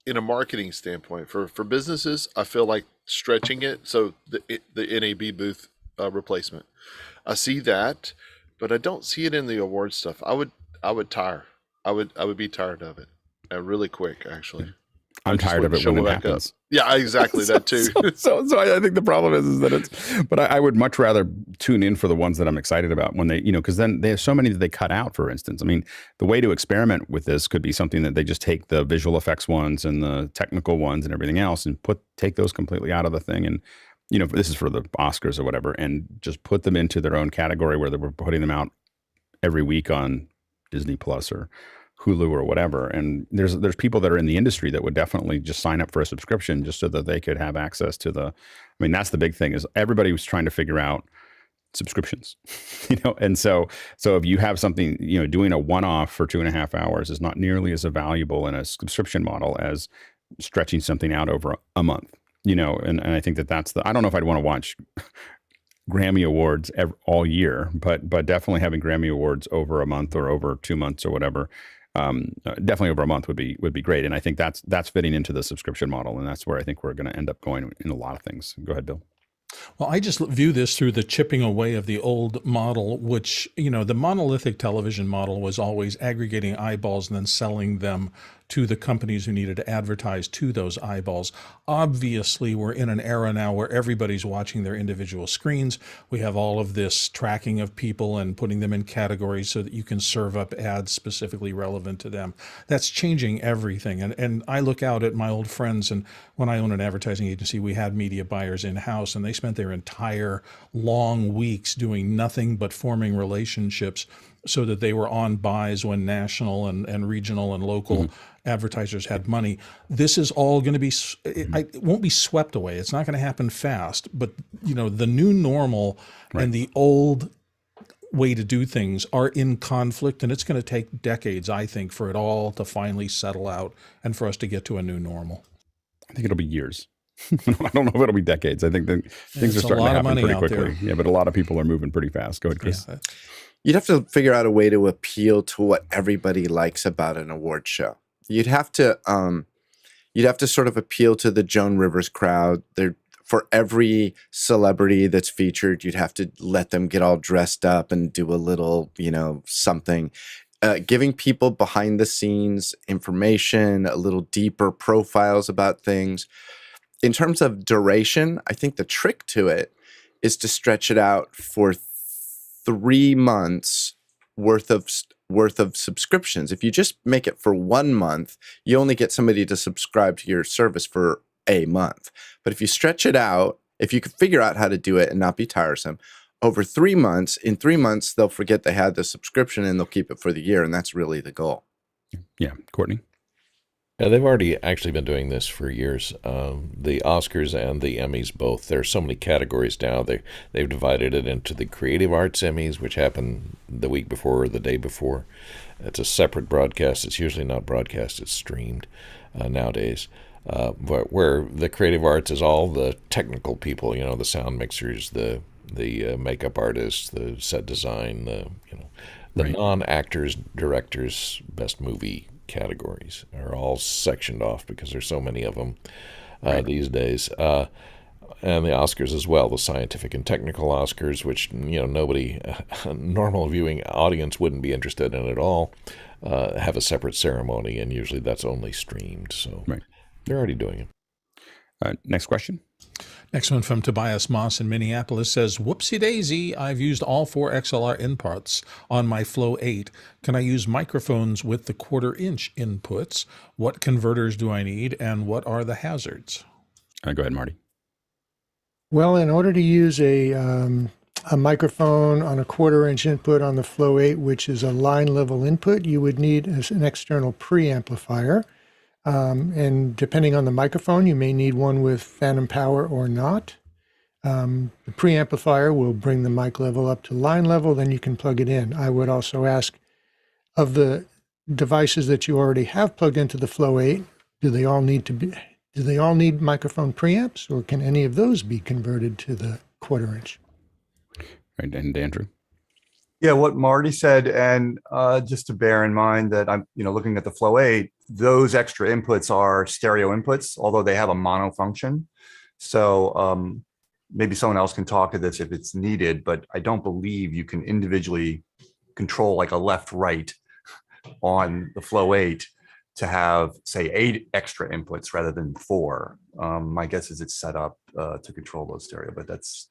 in a marketing standpoint for businesses, I feel like stretching it. So the NAB booth replacement, I see that, but I don't see it in the award stuff. I would tire. I would be tired of it really quick, actually. I'm tired of it when it happens. Yeah, exactly. That too. So I think the problem is that but I would much rather tune in for the ones that I'm excited about when they, because then they have so many that they cut out, for instance. I mean, the way to experiment with this could be something that they just take the visual effects ones and the technical ones and everything else and take those completely out of the thing. And, this is for the Oscars or whatever, and just put them into their own category where they were putting them out every week on Disney Plus or Hulu or whatever. And there's people that are in the industry that would definitely just sign up for a subscription just so that they could have access to that's the big thing, is everybody was trying to figure out subscriptions, and so if you have something, doing a one-off for 2.5 hours is not nearly as valuable in a subscription model as stretching something out over a month, and I think that's I don't know if I'd want to watch Grammy Awards all year, but definitely having Grammy Awards over a month or over 2 months or whatever, definitely over a month would be great. And I think that's fitting into the subscription model, and that's where I think we're going to end up going in a lot of things. Go ahead, Bill. Well, I just view this through the chipping away of the old model, which, the monolithic television model was always aggregating eyeballs and then selling them to the companies who needed to advertise to those eyeballs. Obviously, we're in an era now where everybody's watching their individual screens. We have all of this tracking of people and putting them in categories so that you can serve up ads specifically relevant to them. That's changing everything. And I look out at my old friends, and when I owned an advertising agency, we had media buyers in-house, and they spent their entire long weeks doing nothing but forming relationships so that they were on buys when national and regional and local advertisers had money. This is all going to be, it won't be swept away. It's not going to happen fast, but the new normal and the old way to do things are in conflict, and it's going to take decades, I think, for it all to finally settle out and for us to get to a new normal. I think it'll be years. I don't know if it'll be decades. I think that things are starting to happen pretty quickly. Yeah, but a lot of people are moving pretty fast. Go ahead, Chris. Yeah. You'd have to figure out a way to appeal to what everybody likes about an award show. You'd have to sort of appeal to the Joan Rivers crowd. For every celebrity that's featured, you'd have to let them get all dressed up and do a little, something. Giving people behind the scenes information, a little deeper profiles about things. In terms of duration, I think the trick to it is to stretch it out for 3 months worth of subscriptions. If you just make it for 1 month, you only get somebody to subscribe to your service for a month. But if you stretch it out, if you could figure out how to do it and not be tiresome, over 3 months, in 3 months, they'll forget they had the subscription and they'll keep it for the year. And that's really the goal. Yeah. Courtney? Yeah, they've already actually been doing this for years. The Oscars and the Emmys both. There are so many categories now. They've divided it into the Creative Arts Emmys, which happen the week before or the day before. It's a separate broadcast. It's usually not broadcast. It's streamed nowadays. But where the creative arts is all the technical people, the sound mixers, the makeup artists, the set design, the Right. non-actors, directors, best movie categories are all sectioned off because there's so many of them these days. And the Oscars as well, the scientific and technical Oscars, which nobody, a normal viewing audience wouldn't be interested in at all, have a separate ceremony, and usually that's only streamed. So they're already doing it. Next question. Next one from Tobias Moss in Minneapolis says, Whoopsie-daisy, I've used all 4 XLR inputs on my Flow 8. Can I use microphones with the 1/4-inch inputs? What converters do I need, and what are the hazards? Go ahead, Marty. Well, in order to use a microphone on a 1/4-inch input on the Flow 8, which is a line level input, you would need an external preamplifier. And depending on the microphone, you may need one with phantom power or not. The preamplifier will bring the mic level up to line level, then you can plug it in. I would also ask, of the devices that you already have plugged into the Flow 8, do they all need microphone preamps, or can any of those be converted to the 1/4-inch? Right, and Andrew? Yeah, what Marty said, and just to bear in mind that I'm, looking at the Flow 8, those extra inputs are stereo inputs, although they have a mono function. So maybe someone else can talk to this if it's needed, but I don't believe you can individually control like a left-right on the Flow 8 to have, say, 8 extra inputs rather than 4. My guess is it's set up to control those stereo, but that's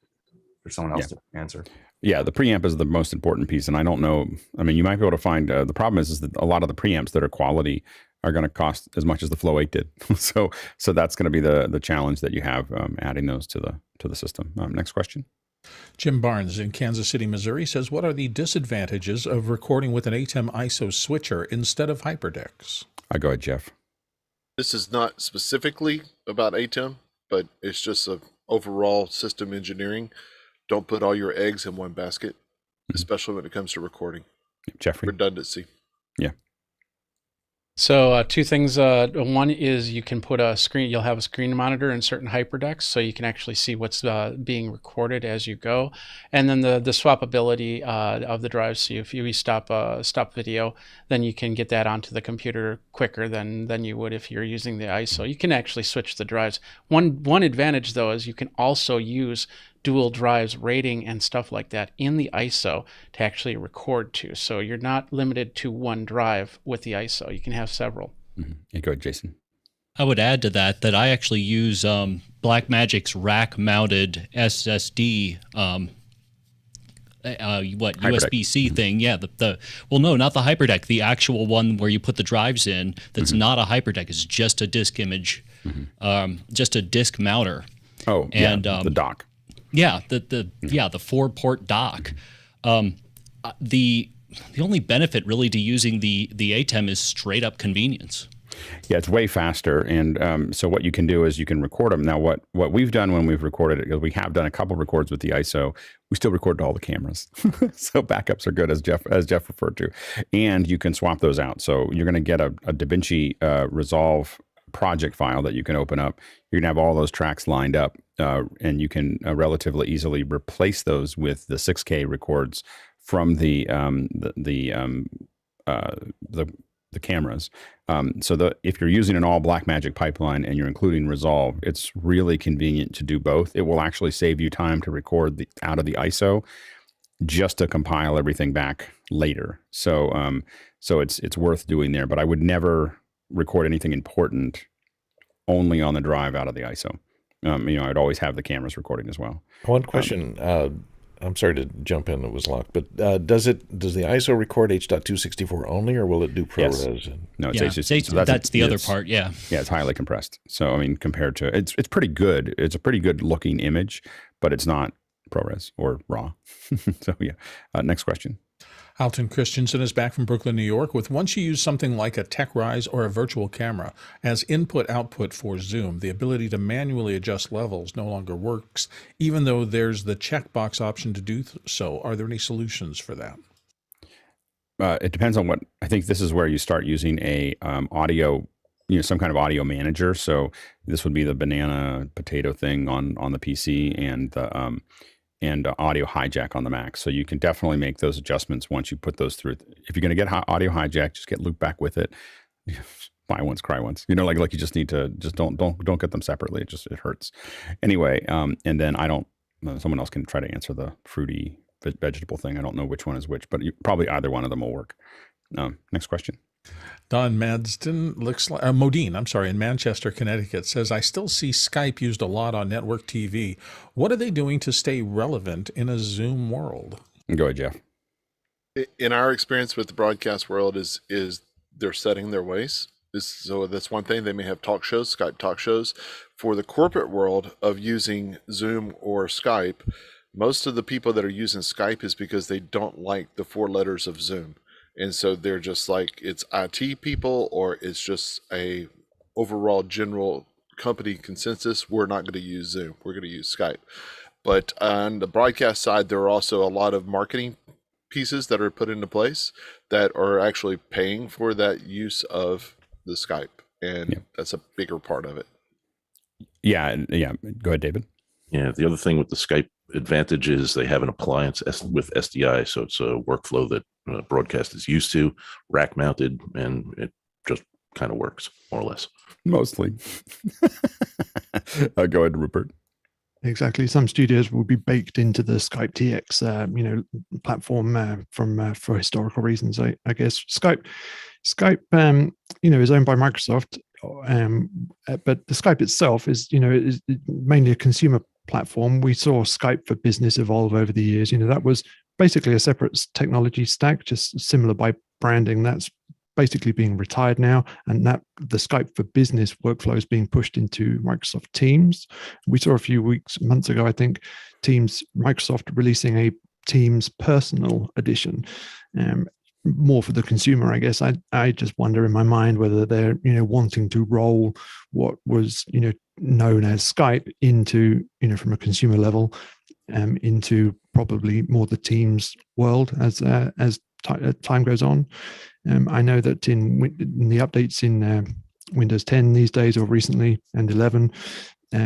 for someone else to answer. Yeah, the preamp is the most important piece, and I don't know. I mean, you might be able to find. The problem is that a lot of the preamps that are quality are going to cost as much as the Flow 8 did. so that's going to be the challenge that you have adding those to the system. Next question. Jim Barnes in Kansas City, Missouri says, what are the disadvantages of recording with an ATEM ISO switcher instead of Hyperdecks? Go ahead, Jeff. This is not specifically about ATEM, but it's just a overall system engineering. Don't put all your eggs in one basket, especially when it comes to recording. Jeffrey? Redundancy. Yeah. So 2 things. One is you can put a screen, you'll have a screen monitor in certain Hyperdecks, so you can actually see what's being recorded as you go. And then the swappability of the drives. So if you stop video, then you can get that onto the computer quicker than you would if you're using the ISO. You can actually switch the drives. One advantage, though, is you can also use dual drives rating and stuff like that in the ISO to actually record to. So you're not limited to one drive with the ISO. You can have several. Mm-hmm. Yeah, go ahead, Jason. I would add to that I actually use Blackmagic's rack-mounted SSD USB-C thing. Yeah, well, no, not the Hyperdeck. The actual one where you put the drives in that's not a Hyperdeck. It's just a disk image, just a disk mounter. Oh, and the dock. Yeah, the 4-port dock. The only benefit really to using the ATEM is straight up convenience. Yeah, it's way faster, and so what you can do is you can record them. Now, what we've done when we've recorded it, because we have done a couple records with the ISO, we still record to all the cameras, so backups are good, as Jeff referred to, and you can swap those out. So you're going to get a Davinci Resolve project file that you can open up. You're going to have all those tracks lined up, and you can relatively easily replace those with the 6K records from the cameras. So if you're using an all Blackmagic pipeline and you're including Resolve, it's really convenient to do both. It will actually save you time to record out of the ISO just to compile everything back later. So it's worth doing there. But I would never record anything important only on the drive out of the ISO. I'd always have the cameras recording as well. One question. I'm sorry to jump in. It was locked, but does the ISO record H.264 only, or will it do ProRes? Yes. No, it's Yeah, H.264. So that's the other part. Yeah. Yeah, it's highly compressed. So I mean, compared to it's pretty good. It's a pretty good looking image, but it's not ProRes or RAW. So yeah. Next question. Alton Christensen is back from Brooklyn, New York, with once you use something like a Techrise or a virtual camera as input-output for Zoom, the ability to manually adjust levels no longer works, even though there's the checkbox option to do so. Are there any solutions for that? It depends on what. I think this is where you start using a audio, some kind of audio manager. So this would be the banana potato thing on the PC and the audio hijack on the Mac. So you can definitely make those adjustments once you put those through. If you're going to get audio hijack, just get looped back with it. Buy once, cry once. Like you just need to don't get them separately. It hurts. Anyway, and then someone else can try to answer the fruity vegetable thing. I don't know which one is which, but probably either one of them will work. Next question. Don Modine, in Manchester, Connecticut, says, I still see Skype used a lot on network TV. What are they doing to stay relevant in a Zoom world? Go ahead, Jeff. In our experience with the broadcast world is they're setting their ways. So that's one thing. They may have talk shows, Skype talk shows. For the corporate world of using Zoom or Skype, most of the people that are using Skype is because they don't like the 4 letters of Zoom. And so they're just like, it's IT people, or it's just a overall general company consensus. We're not going to use Zoom. We're going to use Skype. But on the broadcast side, there are also a lot of marketing pieces that are put into place that are actually paying for that use of the Skype. And that's a bigger part of it. Yeah. Go ahead, David. Yeah. The other thing with the Skype advantage is they have an appliance with SDI. So it's a workflow that broadcast is used to, rack mounted, and it just kind of works more or less. Mostly. Go ahead, Rupert. Exactly. Some studios will be baked into the Skype TX, platform for historical reasons. I guess Skype, is owned by Microsoft, but the Skype itself is mainly a consumer platform. We saw Skype for Business evolve over the years. That was basically a separate technology stack, just similar by branding. That's basically being retired now, and that the Skype for Business workflow is being pushed into Microsoft Teams. We saw a few months ago, I think, Microsoft releasing a Teams Personal Edition, more for the consumer, I guess. I just wonder in my mind whether they're wanting to roll what was known as Skype into from a consumer level into probably more the Teams world as time goes on. I know that in the updates in Windows 10 these days, or recently, and 11,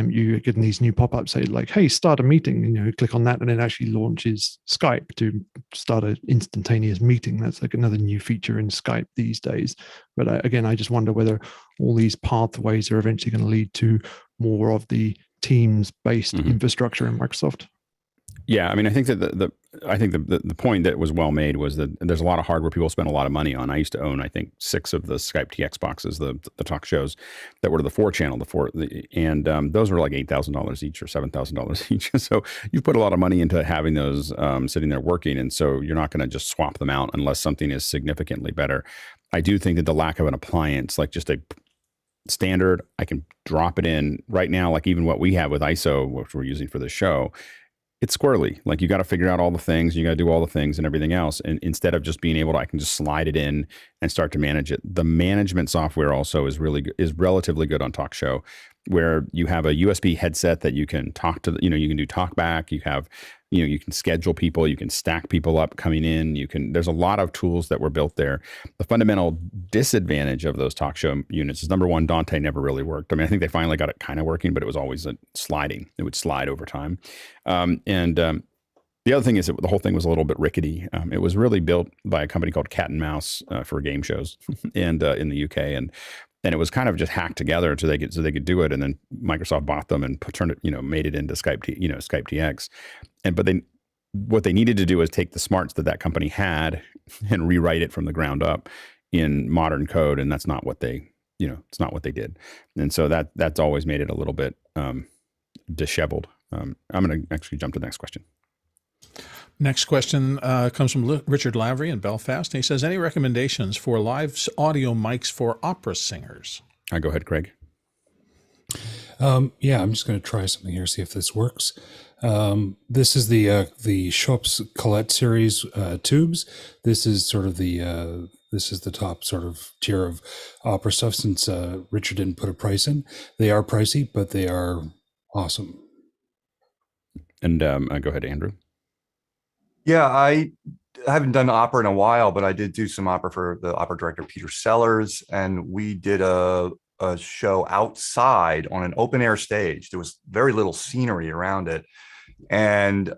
you're getting these new pop-ups say like, hey, start a meeting, click on that and it actually launches Skype to start an instantaneous meeting. That's like another new feature in Skype these days. But again, I just wonder whether all these pathways are eventually going to lead to more of the Teams-based infrastructure in Microsoft. Yeah, I mean, I think that the point that was well made was that there's a lot of hardware people spend a lot of money on. I used to own, I think, 6 of the Skype TX boxes, the talk shows that were the 4-channel, and those were like $8,000 each or $7,000 each. So you put a lot of money into having those sitting there working, and so you're not going to just swap them out unless something is significantly better. I do think that the lack of an appliance, like just a standard, I can drop it in right now, like even what we have with ISO, which we're using for the show, it's squirrely. Like you got to figure out all the things, you got to do all the things and everything else. And instead of just being able to, I can just slide it in and start to manage it. The management software also is relatively good on TalkShow, where you have a USB headset that you can talk to, you can do talkback. You have, you can schedule people, you can stack people up coming in. There's a lot of tools that were built there. The fundamental disadvantage of those TalkShow units is, number one, Dante never really worked. I mean, I think they finally got it kind of working, but it was always sliding. It would slide over time. The other thing is that the whole thing was a little bit rickety. It was really built by a company called Cat and Mouse for game shows and in the UK. And it was kind of just hacked together so they could do it. And then Microsoft bought them and turned it, made it into Skype TX. But what they needed to do is take the smarts that company had and rewrite it from the ground up in modern code. And that's not what they, it's not what they did. And so that's always made it a little bit disheveled. I'm going to actually jump to the next question. Next question comes from Richard Lavery in Belfast. And he says, any recommendations for live audio mics for opera singers? Go ahead, Craig. Yeah, I'm just going to try something here, see if this works. This is the Shokz Colette series tubes. This is sort of this is the top sort of tier of opera stuff, since Richard didn't put a price in. They are pricey, but they are awesome. And go ahead, Andrew. Yeah, I haven't done opera in a while, but I did do some opera for the opera director, Peter Sellers. And we did a show outside on an open air stage. There was very little scenery around it. And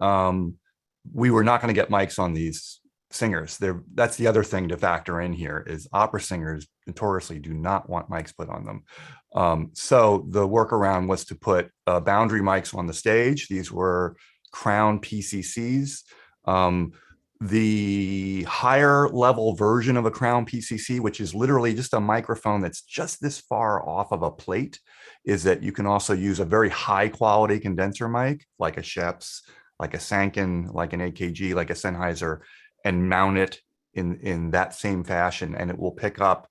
we were not going to get mics on these singers. That's the other thing to factor in here is opera singers notoriously do not want mics put on them. So the workaround was to put boundary mics on the stage. These were Crown PCCs. The higher level version of a Crown PCC, which is literally just a microphone that's just this far off of a plate, is that you can also use a very high quality condenser mic, like a Shokz, like a Sanken, like an AKG, like a Sennheiser, and mount it in that same fashion, and it will pick up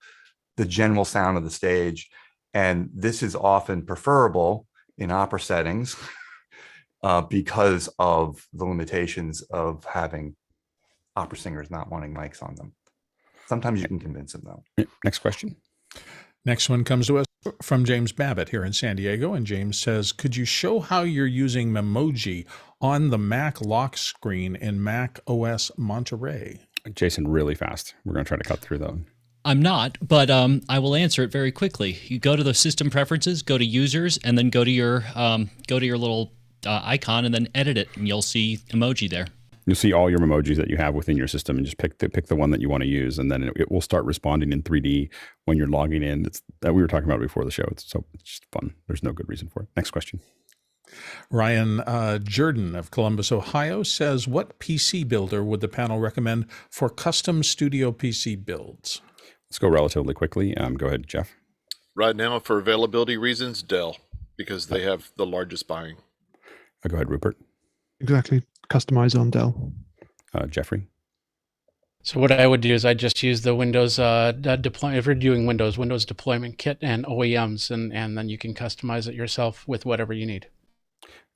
the general sound of the stage. And this is often preferable in opera settings because of the limitations of having opera singers not wanting mics on them. Sometimes you can convince them, though. Next question. Next one comes to us from James Babbitt here in San Diego. And James says, could you show how you're using Memoji on the Mac lock screen in Mac OS Monterey? Jason, really fast. We're going to try to cut through that. I'm not, but I will answer it very quickly. You go to the system preferences, go to users, and then go to your little icon, and then edit it, and you'll see emoji there. You'll see all your emojis that you have within your system, and just pick the one that you want to use, and then it will start responding in 3D when you're logging in. It's that we were talking about before the show. It's just fun. There's no good reason for it. Next question. Ryan Jordan of Columbus, Ohio says, what PC builder would the panel recommend for custom studio PC builds? Let's go relatively quickly. Go ahead, Jeff. Right now, for availability reasons, Dell, because they have the largest buying. Go ahead, Rupert. Exactly. Customize on Dell. Jeffrey. So what I would do is I just use the Windows deployment. If you're doing Windows deployment kit and OEMs, and then you can customize it yourself with whatever you need.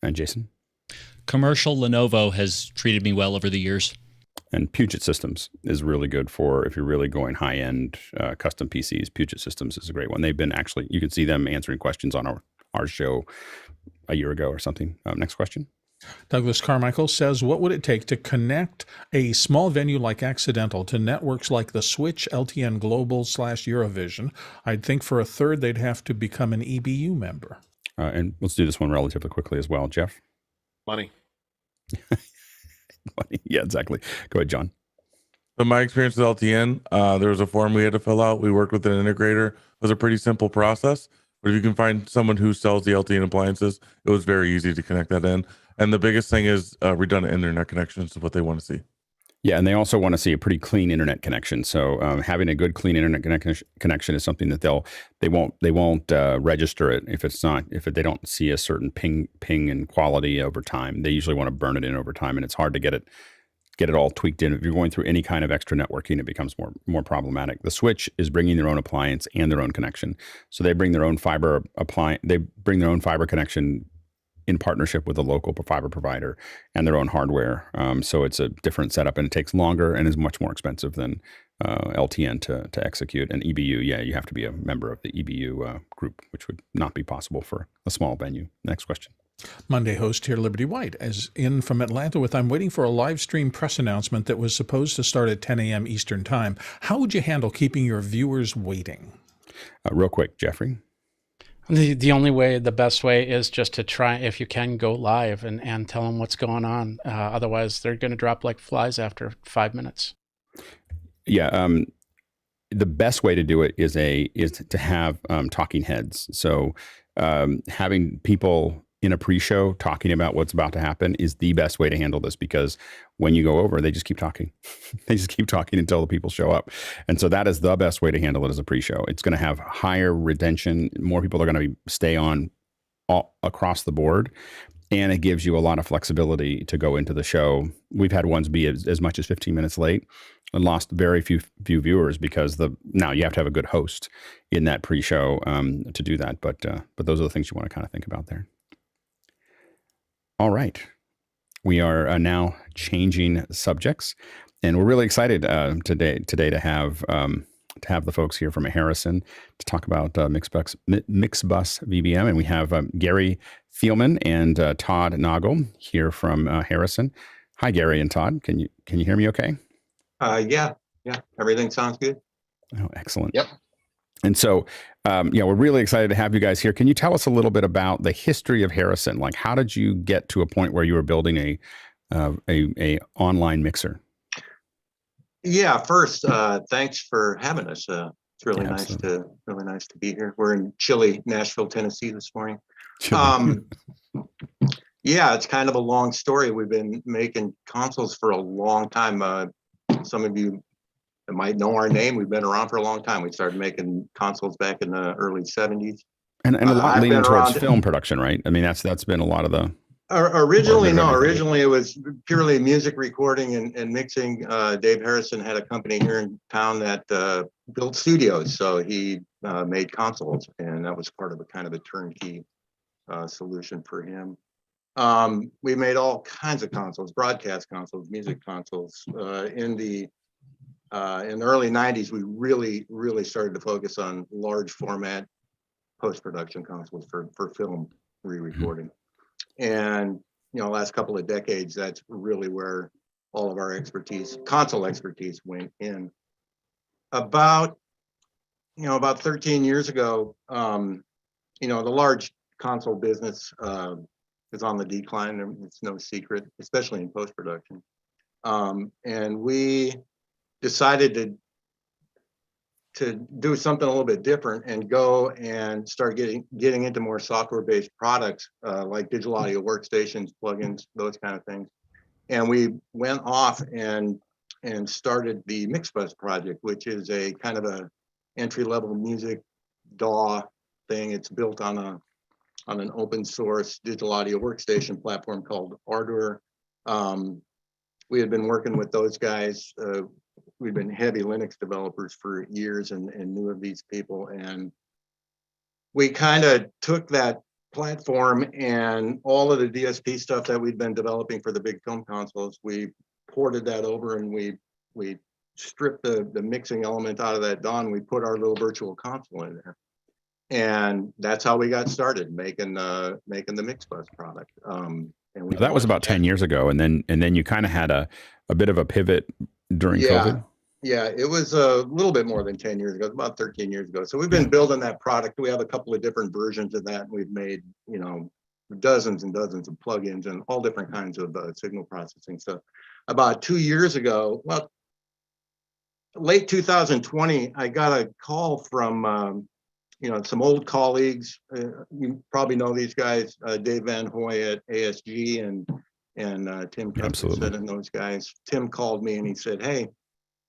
And Jason. Commercial Lenovo has treated me well over the years. And Puget Systems is really good for if you're really going high-end custom PCs. Puget Systems is a great one. They've been actually, you can see them answering questions on our show a year ago or something. Next question. Douglas Carmichael says, what would it take to connect a small venue like Accidental to networks like the Switch, LTN Global / Eurovision? I'd think for a third, they'd have to become an EBU member. And let's do this one relatively quickly as well. Jeff? Money. Yeah, exactly. Go ahead, John. So my experience with LTN, there was a form we had to fill out. We worked with an integrator. It was a pretty simple process. But if you can find someone who sells the LTN appliances, it was very easy to connect that in. And the biggest thing is redundant internet connections is what they want to see. Yeah, and they also want to see a pretty clean internet connection. So having a good, clean internet connection is something that they won't register it if they don't see a certain ping and quality over time. They usually want to burn it in over time, and it's hard to get it all tweaked in. If you're going through any kind of extra networking, it becomes more problematic. The Switch is bringing their own appliance and their own connection, so they bring their own fiber connection in partnership with a local fiber provider and their own hardware. So it's a different setup, and it takes longer and is much more expensive than LTN to execute. And EBU, yeah, you have to be a member of the EBU group, which would not be possible for a small venue. Next question. Monday host here, Liberty White, is in from Atlanta with, I'm waiting for a live stream press announcement that was supposed to start at 10 a.m. Eastern time. How would you handle keeping your viewers waiting? Real quick, Jeffrey. The only way, the best way is just to try, if you can, go live and tell them what's going on. Otherwise, they're going to drop like flies after 5 minutes. Yeah. The best way to do it is to have talking heads. So having people in a pre-show talking about what's about to happen is the best way to handle this, because when you go over, they just keep talking. They just keep talking until the people show up. And so that is the best way to handle it as a pre-show. It's going to have higher retention. More people are going to stay on all across the board. and it gives you a lot of flexibility to go into the show. We've had ones be as much as 15 minutes late and lost very few viewers because now you have to have a good host in that pre-show to do that. But those are the things you want to kind of think about there. All right. We are now changing subjects, and we're really excited today to have the folks here from Harrison to talk about Mixbus VBM, and we have Gary Thielman and Todd Noggle here from Harrison. Hi, Gary and Todd. Can you hear me? Okay. Yeah. Everything sounds good. Oh, excellent. Yep. And so, we're really excited to have you guys here. Can you tell us a little bit about the history of Harrison? Like, how did you get to a point where you were building a online mixer? Yeah. First, thanks for having us. It's really nice to be here. We're in chilly Nashville, Tennessee this morning. Yeah, it's kind of a long story. We've been making consoles for a long time. Some of you might know our name. We've been around for a long time. We started making consoles back in the early 70s. And a lot leaning towards film production, right? I mean, that's been a lot of the... Originally it was purely music recording and mixing. Dave Harrison had a company here in town that built studios. So he made consoles, and that was part of a kind of a turnkey solution for him. We made all kinds of consoles, broadcast consoles, music consoles. In the early 90s, we really started to focus on large format post-production consoles for film re-recording. And, last couple of decades, that's really where all of our console expertise went in. About 13 years ago, the large console business is on the decline. It's no secret, especially in post-production. And we decided to do something a little bit different and go and start getting into more software-based products like digital audio workstations, plugins, those kind of things. And we went off and started the Mixbus project, which is a kind of a entry-level music DAW thing. It's built on an open source digital audio workstation platform called Arere. We had been working with those guys. We've been heavy Linux developers for years and knew of these people. And we kind of took that platform and all of the DSP stuff that we'd been developing for the big film consoles, we ported that over, and we stripped the mixing element out of that DAW, and we put our little virtual console in there. And that's how we got started making the Mixbus product. And that was about 10 years ago. And then you kind of had a bit of a pivot during COVID. Yeah, it was a little bit more than 10 years ago. It was about 13 years ago. So we've been building that product. We have a couple of different versions of that. And we've made, dozens and dozens of plugins and all different kinds of signal processing stuff. About 2 years ago, late 2020, I got a call from, some old colleagues. You probably know these guys, Dave Van Hoy at ASG and Tim Cuthbertson and those guys. Tim called me and he said, "Hey,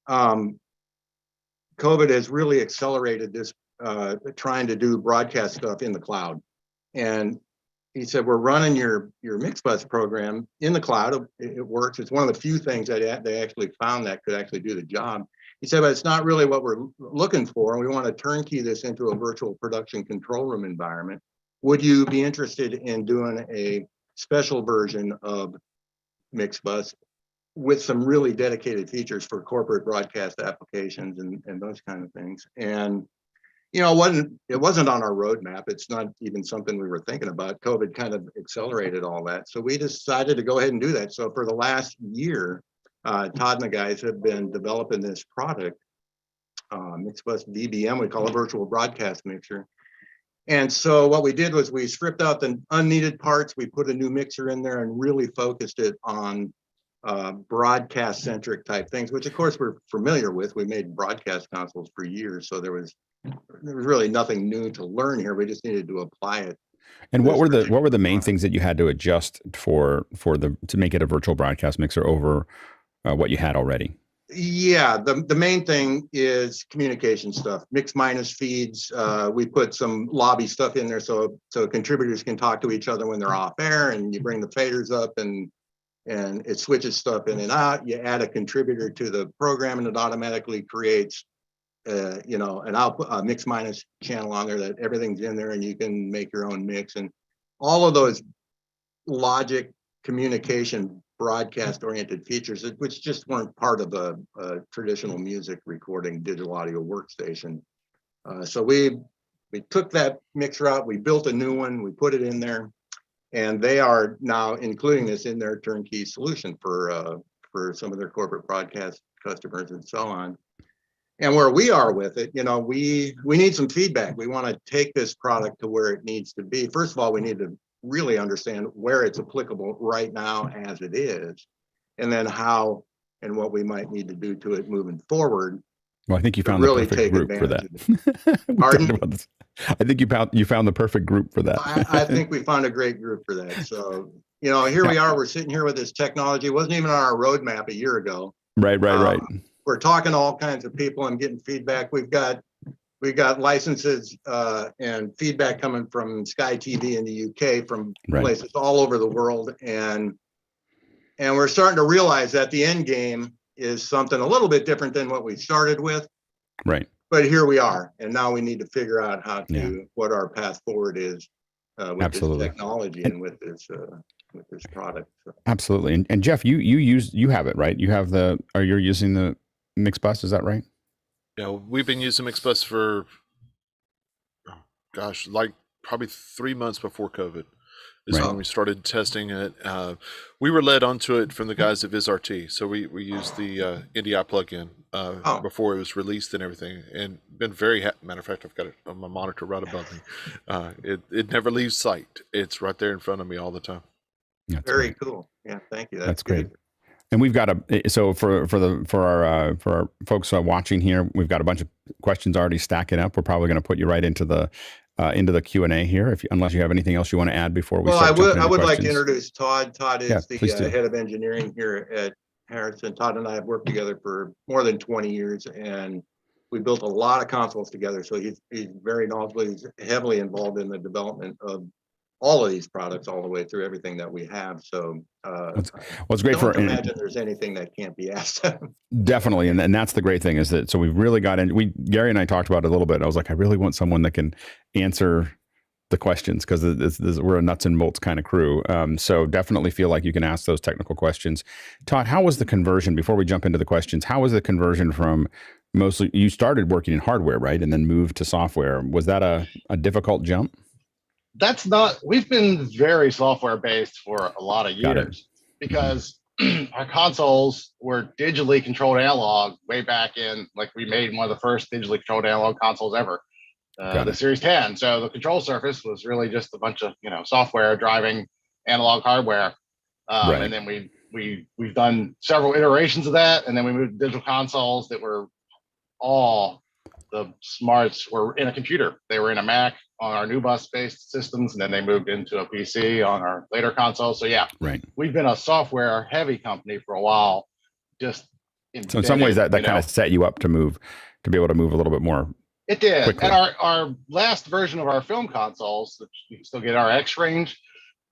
COVID has really accelerated this trying to do broadcast stuff in the cloud." And he said, "We're running your Mixbus program in the cloud. It works. It's one of the few things that they actually found that could actually do the job." He said, "But it's not really what we're looking for. We want to turnkey this into a virtual production control room environment. Would you be interested in doing a special version of Mixbus with some really dedicated features for corporate broadcast applications and those kind of things?" And it wasn't on our roadmap. It's not even something we were thinking about. COVID kind of accelerated all that, so we decided to go ahead and do that. So for the last year, Todd and the guys have been developing this product, Mixbus VBM. We call it virtual broadcast mixer. And so what we did was we stripped out the unneeded parts. We put a new mixer in there and really focused it on broadcast centric type things, which of course we're familiar with. We made broadcast consoles for years, so there was really nothing new to learn here. We just needed to apply it. And what were the main things that you had to adjust to make it a virtual broadcast mixer over what you had already? Yeah, the main thing is communication stuff, mix minus feeds. We put some lobby stuff in there so contributors can talk to each other when they're off air, and you bring the faders up and it switches stuff in and out. You add a contributor to the program and it automatically creates an output, a mix minus channel on there that everything's in there and you can make your own mix, and all of those logic communication broadcast oriented features which just weren't part of a traditional music recording digital audio workstation. So we took that mix route, we built a new one, we put it in there, and they are now including this in their turnkey solution for some of their corporate broadcast customers and so on. And where we are with it, we need some feedback. We want to take this product to where it needs to be. First of all, we need to really understand where it's applicable right now as it is, and then how and what we might need to do to it moving forward. Well, I think you found the perfect group for that. Pardon? I think you found the perfect group for that. I think we found a great group for that. So, here we are, we're sitting here with this technology. It wasn't even on our roadmap a year ago. Right. We're talking to all kinds of people and getting feedback. We've got licenses and feedback coming from Sky TV in the UK, from places all over the world, and we're starting to realize that the end game is something a little bit different than what we started with. Right. But here we are, and now we need to figure out what our path forward is with this technology and with this product. So. Absolutely. And Jeff, you have it, right? You're using the Mixbus, is that right? Yeah, we've been using Mixbus for, like probably 3 months before COVID is when we started testing it. We were led onto it from the guys at VizRT. So we used the NDI plugin before it was released and everything, and been very happy. Matter of fact, I've got it on my monitor right above me. It never leaves sight. It's right there in front of me all the time. That's very cool. Yeah, thank you. That's great. And we've got for our folks watching here, we've got a bunch of questions already stacking up. We're probably going to put you right into the Q&A here, unless you have anything else you want to add before we start. Well, I would like to introduce Todd. Todd is the head of engineering here at Harrison. Todd and I have worked together for more than 20 years, and we built a lot of consoles together. So he's very knowledgeable. He's heavily involved in the development of all of these products, all the way through everything that we have. So what's great for imagine there's anything that can't be asked. Definitely. And that's the great thing is that, so we've really got in, Gary and I talked about it a little bit. I was like, I really want someone that can answer the questions, because we're a nuts and bolts kind of crew. So definitely feel like you can ask those technical questions. Todd, how was the conversion, before we jump into the questions, how was the conversion from mostly, you started working in hardware, right? And then moved to software. Was that a difficult jump? That's not, we've been very software based for a lot of years, because our consoles were digitally controlled analog way back in, like we made one of the first digitally controlled analog consoles ever, the Series 10. So the control surface was really just a bunch of, software driving analog hardware. And then we've done several iterations of that. And then we moved to digital consoles that were all, the smarts were in a computer. They were in a Mac on our new bus-based systems, and then they moved into a PC on our later consoles. So we've been a software-heavy company for a while. So in some ways, that kind of set you up to be able to move a little bit more. It did. Quickly. And our last version of our film consoles, which you can still get our X range,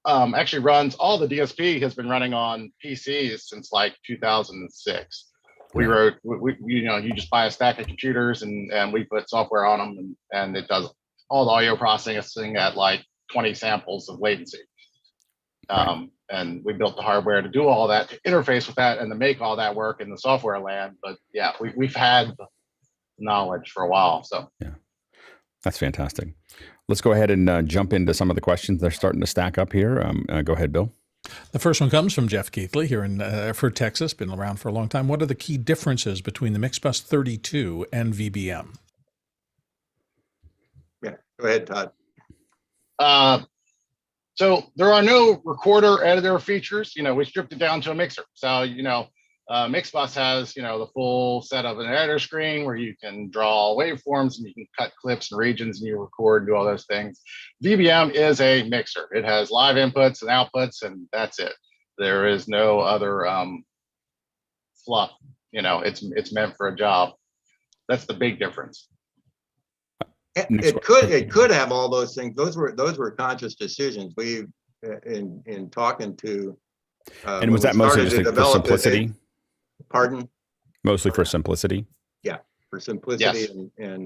actually runs, all the DSP has been running on PCs since like 2006. We wrote, you just buy a stack of computers and we put software on them, and it does all the audio processing at like 20 samples of latency. And we built the hardware to do all that, to interface with that, and to make all that work in the software land. But yeah, we've had the knowledge for a while. So yeah, that's fantastic. Let's go ahead and jump into some of the questions. They're starting to stack up here. Go ahead, Bill. The first one comes from Jeff Keithley here for Texas, been around for a long time. What are the key differences between the Mixbus 32 and VBM? Yeah, go ahead, Todd. So there are no recorder editor features. We stripped it down to a mixer. So, Mixbus has, the full set of an editor screen where you can draw waveforms and you can cut clips and regions and you record, do all those things. VBM is a mixer. It has live inputs and outputs, and that's it. There is no other fluff It's meant for a job. That's the big difference. It could have all those things. Those were conscious decisions. We in talking to and was that mostly just for simplicity? Pardon? Mostly for simplicity. Yeah, for simplicity. Yes.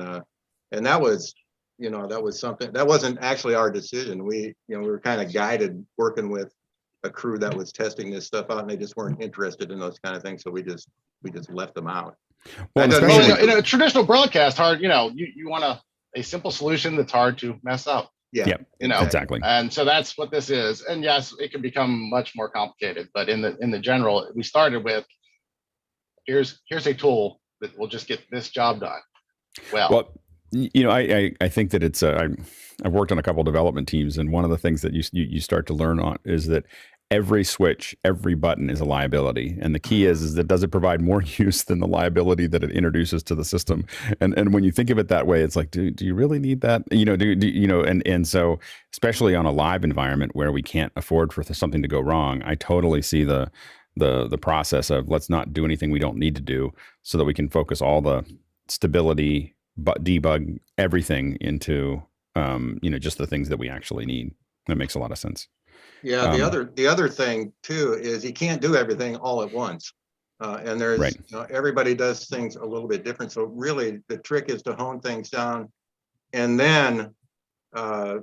And that was that was something that wasn't actually our decision. We were kind of guided working with a crew that was testing this stuff out, and they just weren't interested in those kind of things, so we just left them out. Well, in a traditional broadcast, you want a simple solution that's hard to mess up. Yeah, yep, exactly. And so that's what this is. And yes, it can become much more complicated, but in the general, we started with here's a tool that will just get this job done. Well, I think that it's I've worked on a couple of development teams, and one of the things that you start to learn on is that every switch, every button is a liability, and the key is that does it provide more use than the liability that it introduces to the system? And when you think of it that way, it's like, do you really need that? And so especially on a live environment where we can't afford for something to go wrong, I totally see the process of let's not do anything we don't need to do, so that we can focus all the stability, but debug everything into just the things that we actually need. That makes a lot of sense. Yeah, the other thing too is you can't do everything all at once, and there's right. Everybody does things a little bit different. So really, the trick is to hone things down, and then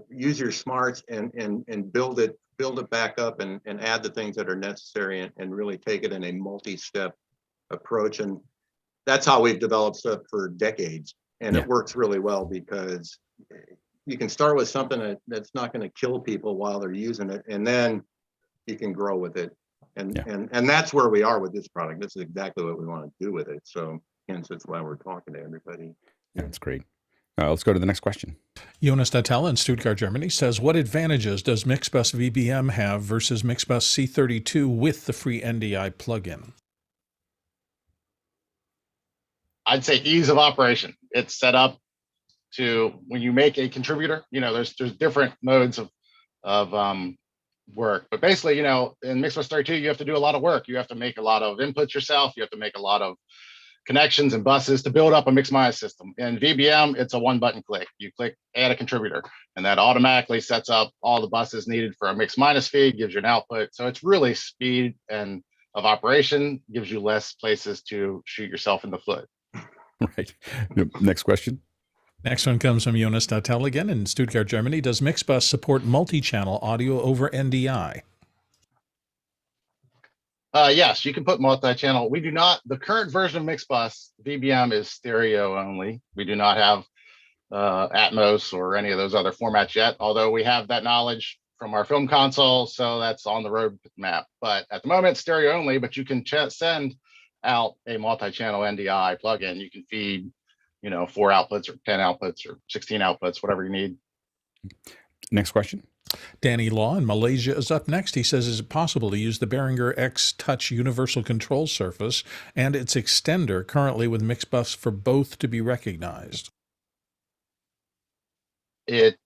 use your smarts and build it back up and add the things that are necessary and really take it in a multi-step approach. And that's how we've developed stuff for decades, and it works really well because you can start with something that's not going to kill people while they're using it, and then you can grow with it. And that's where we are with this product. This is exactly what we want to do with it. So hence that's why we're talking to everybody. Yeah, that's great. Let's go to the next question. Jonas Dattell in Stuttgart, Germany says, what advantages does Mixbus VBM have versus Mixbus C32 with the free NDI plugin? I'd say ease of operation. It's set up to when you make a contributor, there's different modes of work, but basically, in Mixbus 32, you have to do a lot of work. You have to make a lot of inputs yourself. You have to make a lot of connections and buses to build up a Mixmias system. In VBM, it's a one-button click. You click add a contributor, and that automatically sets up all the buses needed for a mix minus feed, gives you an output. So it's really speed and of operation, gives you less places to shoot yourself in the foot. Right. Next question. Next one comes from Jonas Dattell again in Stuttgart, Germany. Does Mixbus support multi-channel audio over NDI? Yes, you can put multi-channel. We do not. The current version of Mixbus VBM is stereo only. We do not have Atmos or any of those other formats yet, although we have that knowledge from our film console, so that's on the roadmap. But at the moment, stereo only, but you can send out a multi-channel NDI plugin. You can feed 4 outputs or 10 outputs or 16 outputs, whatever you need. Next question. Danny Law in Malaysia is up next. He says, is it possible to use the Behringer X Touch Universal Control Surface and its extender currently with Mixbus for both to be recognized? It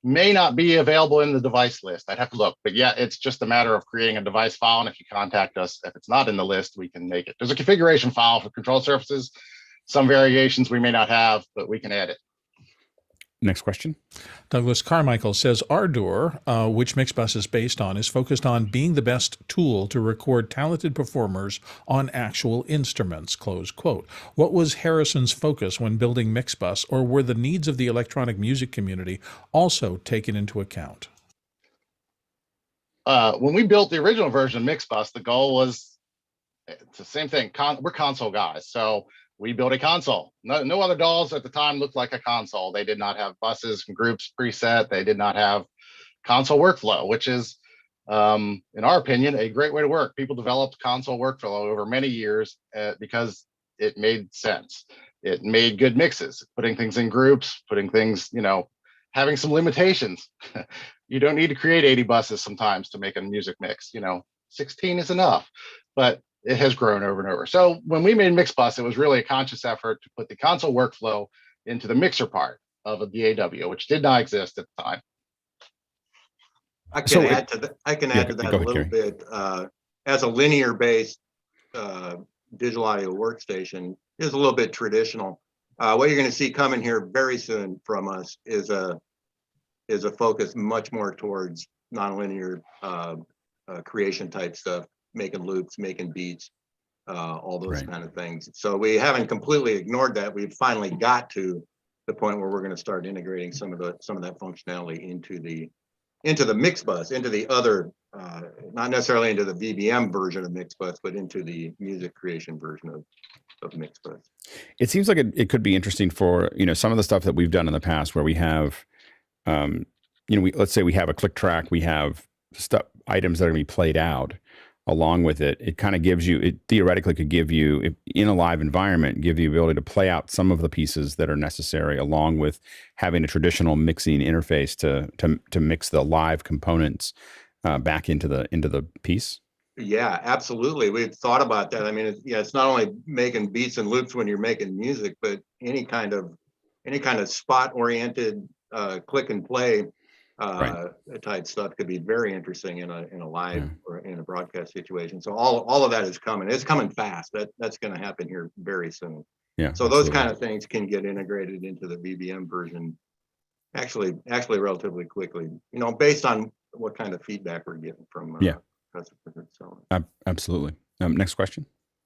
may not be available in the device list. I'd have to look, but yeah, it's just a matter of creating a device file. And if you contact us, if it's not in the list, we can make it. There's a configuration file for control surfaces. Some variations we may not have, but we can add it. Next question. Douglas Carmichael says, Ardor, which Mixbus is based on, is focused on being the best tool to record talented performers on actual instruments, close quote. What was Harrison's focus when building Mixbus, or were the needs of the electronic music community also taken into account? When we built the original version of Mixbus, the goal was, it's the same thing. We're console guys, so we built a console. No other DAWs at the time looked like a console. They did not have buses and groups preset. They did not have console workflow, which is, in our opinion, a great way to work. People developed console workflow over many years because it made sense. It made good mixes, putting things in groups, putting things, having some limitations. You don't need to create 80 buses sometimes to make a music mix. 16 is enough, but it has grown over and over. So when we made Mixbus, it was really a conscious effort to put the console workflow into the mixer part of a DAW, which did not exist at the time. I can add to that a little bit. As a linear-based digital audio workstation is a little bit traditional. What you're going to see coming here very soon from us is a focus much more towards nonlinear creation type stuff, making loops, making beats, all those kind of things. So we haven't completely ignored that. We've finally got to the point where we're going to start integrating some of that functionality into the Mixbus, into the other, not necessarily into the VBM version of Mixbus, but into the music creation version of Mixbus. It seems like it could be interesting for, some of the stuff that we've done in the past where we have, let's say we have a click track, we have items that are going to be played out along with it. It kind of gives you, it theoretically could give you, in a live environment, give you the ability to play out some of the pieces that are necessary along with having a traditional mixing interface to mix the live components back into the piece. Yeah, absolutely. We've thought about that. I mean, it's not only making beats and loops when you're making music, but any kind of spot oriented click and play type stuff could be very interesting in a live or in a broadcast situation. So all of that is coming. It's coming fast. That's going to happen here very soon. Yeah. So those kind of things can get integrated into the VBM version actually relatively quickly, based on what kind of feedback we're getting from customers. So absolutely. Next question.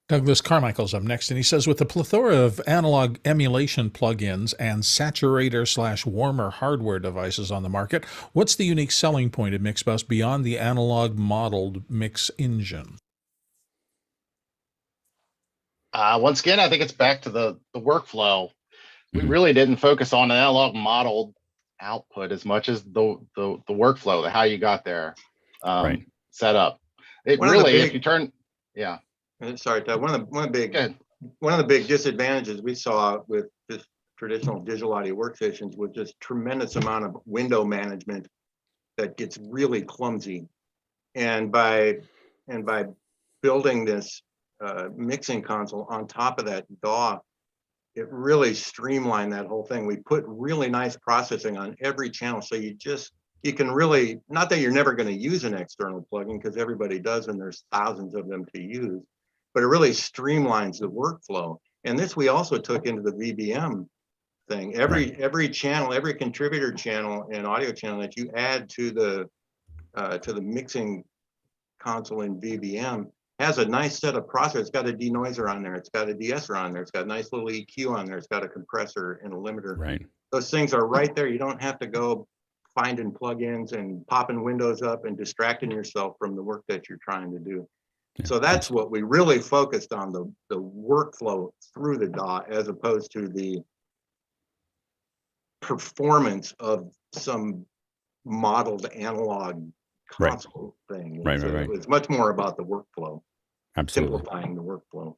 Douglas Carmichael's up next, and he says, with the plethora of analog emulation plugins and saturator/warmer hardware devices on the market, what's the unique selling point of Mixbus beyond the analog modeled mix engine? Once again, I think it's back to the workflow. We really didn't focus on an analog modeled output as much as the workflow, how you got there set up. It really, if you turn, Sorry, Todd. One of the big disadvantages we saw with just traditional digital audio workstations was just tremendous amount of window management that gets really clumsy. And by building this mixing console on top of that DAW, it really streamlined that whole thing. We put really nice processing on every channel, so you can really, not that you're never going to use an external plugin, because everybody does and there's thousands of them to use, but it really streamlines the workflow. And this we also took into the VBM thing. Every channel, every contributor channel and audio channel that you add to the mixing console in VBM has a nice set of processors. It's got a denoiser on there. It's got a de-esser on there. It's got a nice little EQ on there. It's got a compressor and a limiter. Right. Those things are right there. You don't have to go finding plugins and popping windows up and distracting yourself from the work that you're trying to do. So that's what we really focused on, the workflow through the DAW, as opposed to the performance of some modeled analog console thing. Right. It's much more about the workflow. Absolutely. Simplifying the workflow.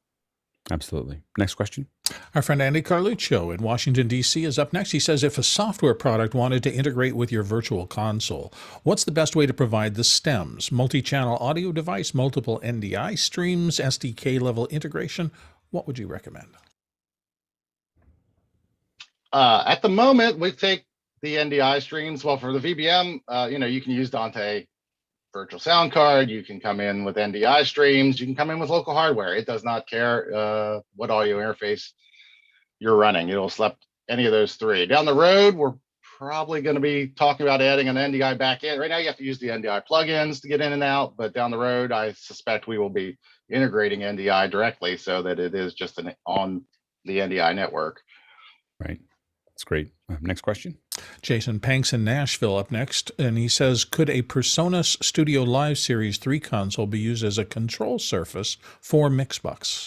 Absolutely. Next question. Our friend Andy Carluccio in Washington, D.C. is up next. He says, if a software product wanted to integrate with your virtual console, what's the best way to provide the stems? Multi-channel audio device, multiple NDI streams, SDK-level integration? What would you recommend? At the moment, we take the NDI streams. Well, for the VBM, you can use Dante virtual sound card. You can come in with NDI streams. You can come in with local hardware. It does not care what audio interface you're running. It'll select any of those three. Down the road, we're probably going to be talking about adding an NDI back in. Right now, you have to use the NDI plugins to get in and out, but down the road, I suspect we will be integrating NDI directly so that it is just on the NDI network. Right. That's great. Next question. Jason Panks in Nashville up next, and he says, could a PreSonus Studio Live Series 3 console be used as a control surface for Mixbus?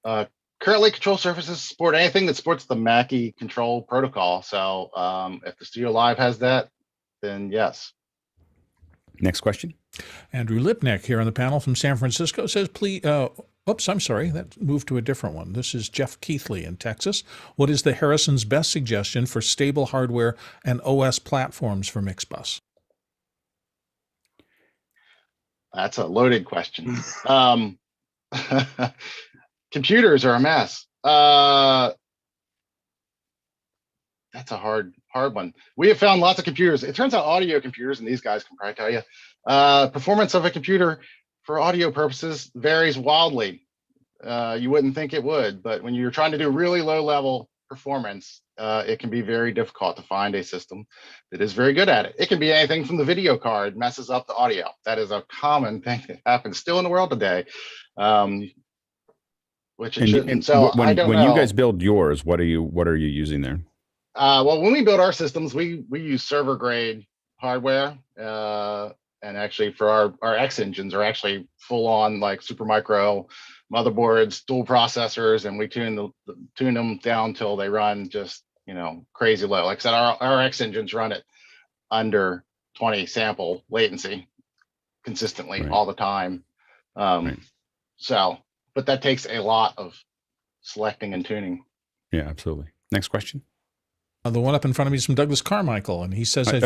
Currently, control surfaces support anything that supports the Mackie control protocol. So if the Studio Live has that, then yes. Next question. Andrew Lipnick here on the panel from San Francisco says, please, oops, I'm sorry, that moved to a different one. This is Jeff Keithley in Texas. What is the Harrison's best suggestion for stable hardware and OS platforms for Mixbus? That's a loaded question. Computers are a mess. That's a hard one. We have found lots of computers. It turns out audio computers, and these guys can probably tell you, performance of a computer for audio purposes varies wildly. you wouldn't think it would, but when you're trying to do really low level performance, it can be very difficult to find a system that is very good at it. It can be anything from the video card messes up the audio. That is a common thing that happens still in the world today, which it shouldn't. And So I don't when know. you guys build yours, what are you using there? Well, when we build our systems, we use server grade hardware, and actually for our X engines are actually full on like Supermicro motherboards, dual processors, and we tune them down till they run just, you know, crazy low. Like I said, our X engines run at under 20 sample latency consistently all the time. So, but that takes a lot of selecting and tuning. Yeah, absolutely. Next question. The one up in front of me is from Douglas Carmichael, and he says, I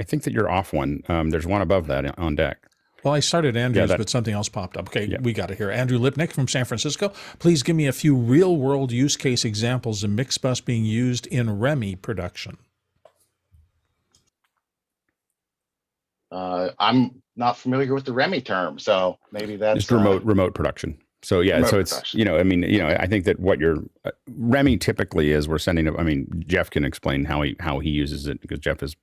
think that you're off one. There's one above that on deck. Well, I started Andrew's, but something else popped up. Okay, we got it here. Andrew Lipnick from San Francisco. Please give me a few real-world use case examples of Mixbus being used in REMI production. I'm not familiar with the REMI term, so maybe that's just remote production. So yeah, so it's production. I mean, I think that what your REMI typically is, we're sending. I mean, Jeff can explain how he uses it, because Jeff is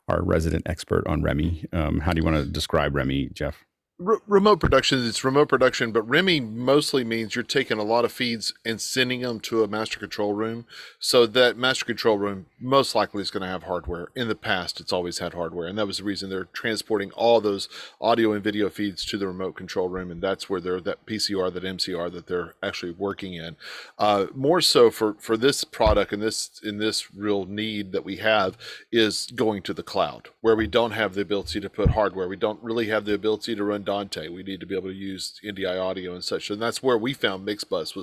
our resident expert on REMI. How do you want to describe REMI, Jeff? Remote production, it's remote production, but REMI mostly means you're taking a lot of feeds and sending them to a master control room. So that master control room most likely is going to have hardware. In the past, it's always had hardware, and that was the reason they're transporting all those audio and video feeds to the remote control room, and that's where they're that PCR, that MCR that they're actually working in. More so for this product and this real need that we have is going to the cloud, where we don't have the ability to put hardware. We don't really have the ability to run Dante. We need to be able to use NDI audio and such, and that's where we found Mixbus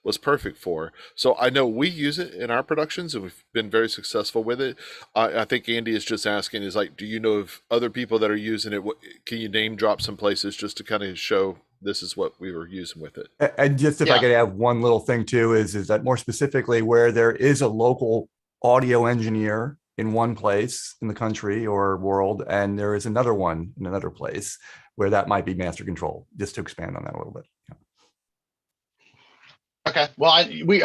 was perfect for. So I know we use it in our productions, and we've been very successful with it. I think Andy is just asking, is like, do you know of other people that are using it? Can you name drop some places just to kind of show this is what we were using with it? And just if I could add one little thing too, is that more specifically where there is a local audio engineer in one place in the country or world, and there is another one in another place where that might be master control, just to expand on that a little bit. Okay, well, we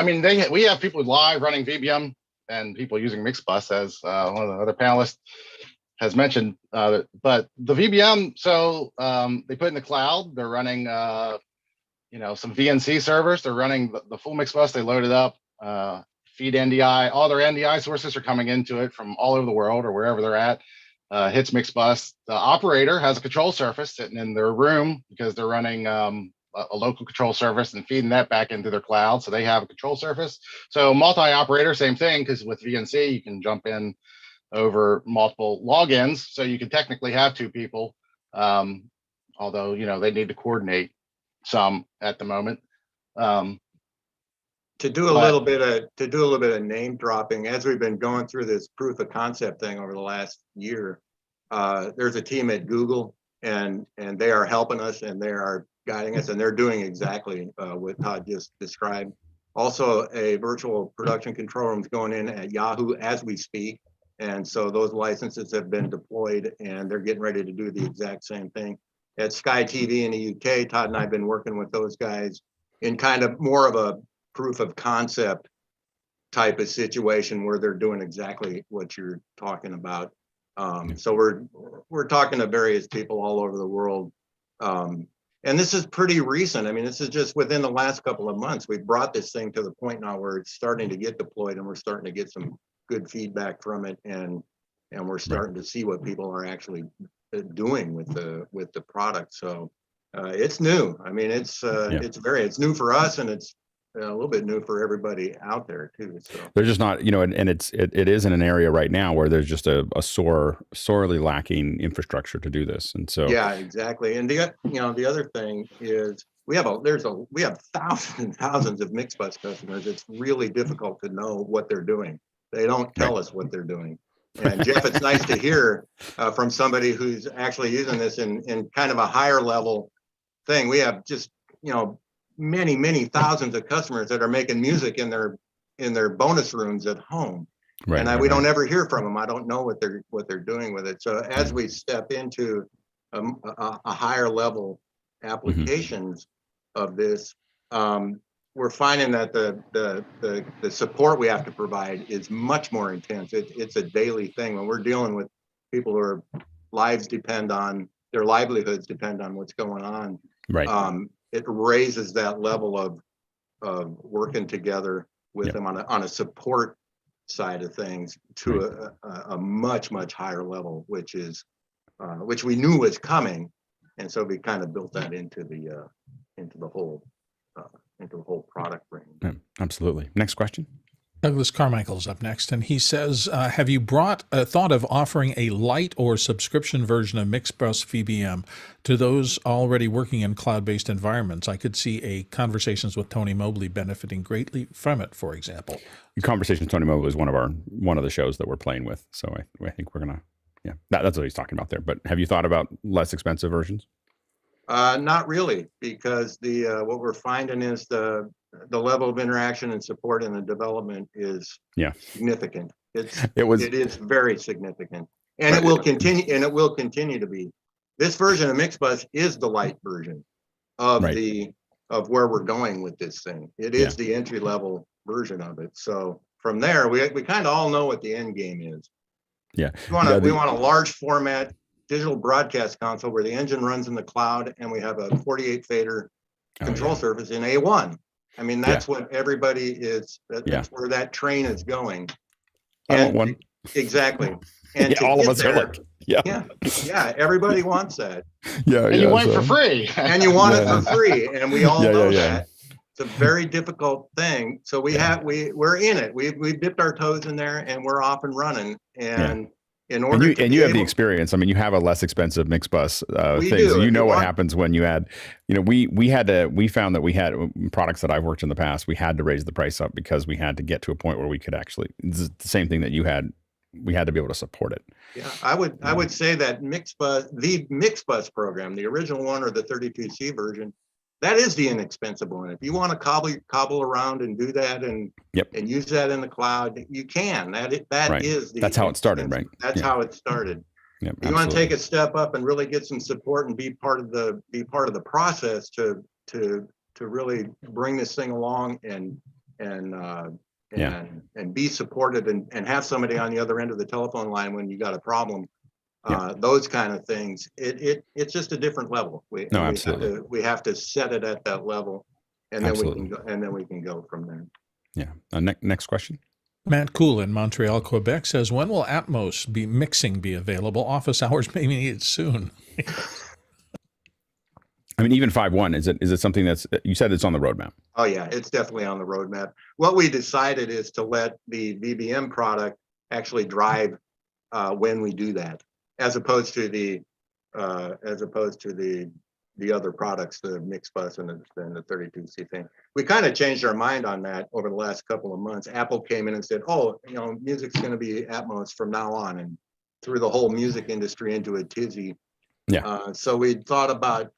have people live running VBM and people using Mixbus, as one of the other panelists has mentioned. But the VBM, so they put in the cloud. They're running, some VNC servers. They're running the full Mixbus. They load it up, feed NDI. All their NDI sources are coming into it from all over the world or wherever they're at. Hits Mixbus. The operator has a control surface sitting in their room because they're running a local control surface and feeding that back into their cloud. So they have a control surface. So multi-operator, same thing, because with VNC, you can jump in over multiple logins. So you can technically have two people, although, they need to coordinate some at the moment. To do a little bit of name dropping, as we've been going through this proof of concept thing over the last year, there's a team at Google, and they are helping us, and they are guiding us, and they're doing exactly what Todd just described. Also, a virtual production control room is going in at Yahoo as we speak, and so those licenses have been deployed, and they're getting ready to do the exact same thing. At Sky TV in the UK, Todd and I have been working with those guys in kind of more of a proof of concept type of situation where they're doing exactly what you're talking about. So we're talking to various people all over the world. And this is pretty recent. I mean, this is just within the last couple of months. We've brought this thing to the point now where it's starting to get deployed, and we're starting to get some good feedback from it, and we're starting to see what people are actually doing with the product. So it's new. I mean, it's new for us, and it's a little bit new for everybody out there too. So they're just not, and it is in an area right now where there's just a sorely lacking infrastructure to do this. And so yeah, exactly. And the other thing is we have thousands and thousands of Mixbus customers. It's really difficult to know what they're doing. They don't tell us what they're doing. And Jeff, it's nice to hear from somebody who's actually using this in kind of a higher level thing. We have just many thousands of customers that are making music in their bonus rooms at home, we don't ever hear from them. I don't know what they're doing with it. So as we step into a higher level applications of this, we're finding that the support we have to provide is much more intense. It's a daily thing when we're dealing with people who are their livelihoods depend on what's going on. Right. It raises that level of working together with them on a support side of things to a much higher level, which we knew was coming, and so we kind of built that into the whole product range. Yeah, absolutely. Next question. Douglas Carmichael's up next, and he says, have you thought of offering a light or subscription version of Mixbus VBM to those already working in cloud-based environments? I could see Conversations with Tony Mobley benefiting greatly from it, for example. Conversations with Tony Mobley is one of the shows that we're playing with, so I think we're gonna, that's what he's talking about there. But have you thought about less expensive versions? Not really, because what we're finding is the level of interaction and support in the development is significant. It is very significant, and it will continue to be. This version of Mixbus is the light version of where we're going with this thing. It is the entry level version of it. So from there, we kind of all know what the end game is. Yeah, we want a large format digital broadcast console where the engine runs in the cloud, and we have a 48 fader control surface in A1. I mean, that's what everybody is. That's where that train is going. And exactly. And all of us are like, everybody wants that. And you want it for free. And you want it for free, and we all know that. It's a very difficult thing. So we're in it. We've dipped our toes in there, and we're off and running. And in order you have the experience. I mean, you have a less expensive Mixbus thing. So you know what happens when you add, we found that we had products that I've worked in the past, we had to raise the price up because we had to get to a point where we could actually, the same thing that you had, we had to be able to support it. Yeah, I would say that the Mixbus program, the original one or the 32C version, that is the inexpensive one. If you want to cobble around and do that and use that in the cloud, you can. That's how it started, right? That's how it started. Yep, you want to take a step up and really get some support and be part of the process to really bring this thing along and be supported and have somebody on the other end of the telephone line when you got a problem. Those kind of things. It's just a different level. We have to set it at that level, and then we can go from there. Yeah. Next question. Matt Cool in Montreal, Quebec says, when will Atmos mixing be available? Office hours may need it soon. I mean, even 5.1, is it something that's, you said it's on the roadmap? Oh yeah, it's definitely on the roadmap. What we decided is to let the VBM product actually drive when we do that, as opposed to the other products, the Mixbus and the 32C thing. We kind of changed our mind on that over the last couple of months. Apple came in and said, music's going to be Atmos from now on, and threw the whole music industry into a tizzy. Yeah. So we thought about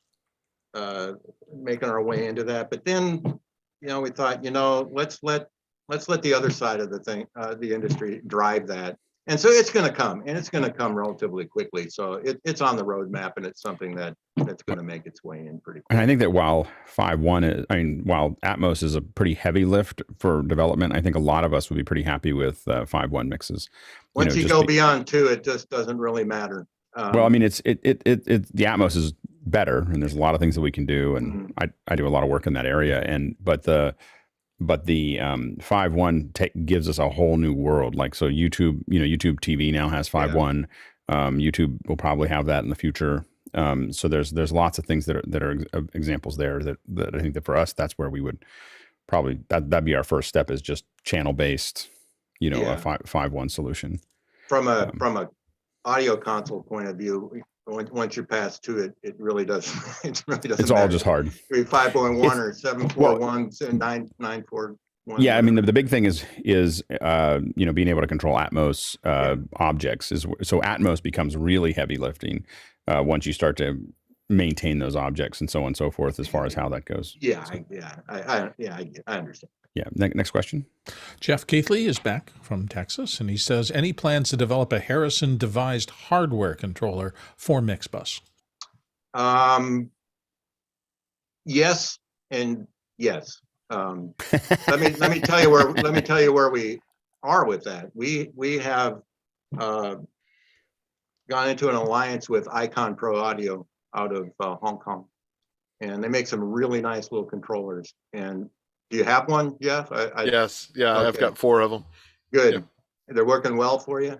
making our way into that, but then we thought, let's let the other side of the thing, the industry, drive that. And so it's going to come, and it's going to come relatively quickly. So it's on the roadmap, and it's something that's going to make its way in pretty quickly. And I think that while 5.1 while Atmos is a pretty heavy lift for development, I think a lot of us would be pretty happy with 5.1 mixes. Once you go beyond 2, it just doesn't really matter. Well, I mean, the Atmos is better, and there's a lot of things that we can do, and I do a lot of work in that area, but the 5.1 gives us a whole new world. Like, so YouTube TV now has 5.1. YouTube will probably have that in the future. So there's lots of things that are examples there that I think that for us, that's where we would probably, that'd be our first step, is just channel based, a 5.1 solution. From a audio console point of view, once you're past 2, it really doesn't. It's all just hard. 5.1 or 7.41 and 9.4. Yeah, I mean the big thing is being able to control Atmos objects so Atmos becomes really heavy lifting once you start to maintain those objects and so on and so forth, as far as how that goes. I understand. Yeah. Next question. Jeff Keithley is back from Texas, and he says, any plans to develop a Harrison-devised hardware controller for Mixbus? Yes, and Yes. Let me tell you where we are with that. We have gone into an alliance with Icon Pro Audio out of Hong Kong, and they make some really nice little controllers. And do you have one, Jeff? Yes. Yeah, okay. I've got 4 of them. Good. Yeah. They're working well for you?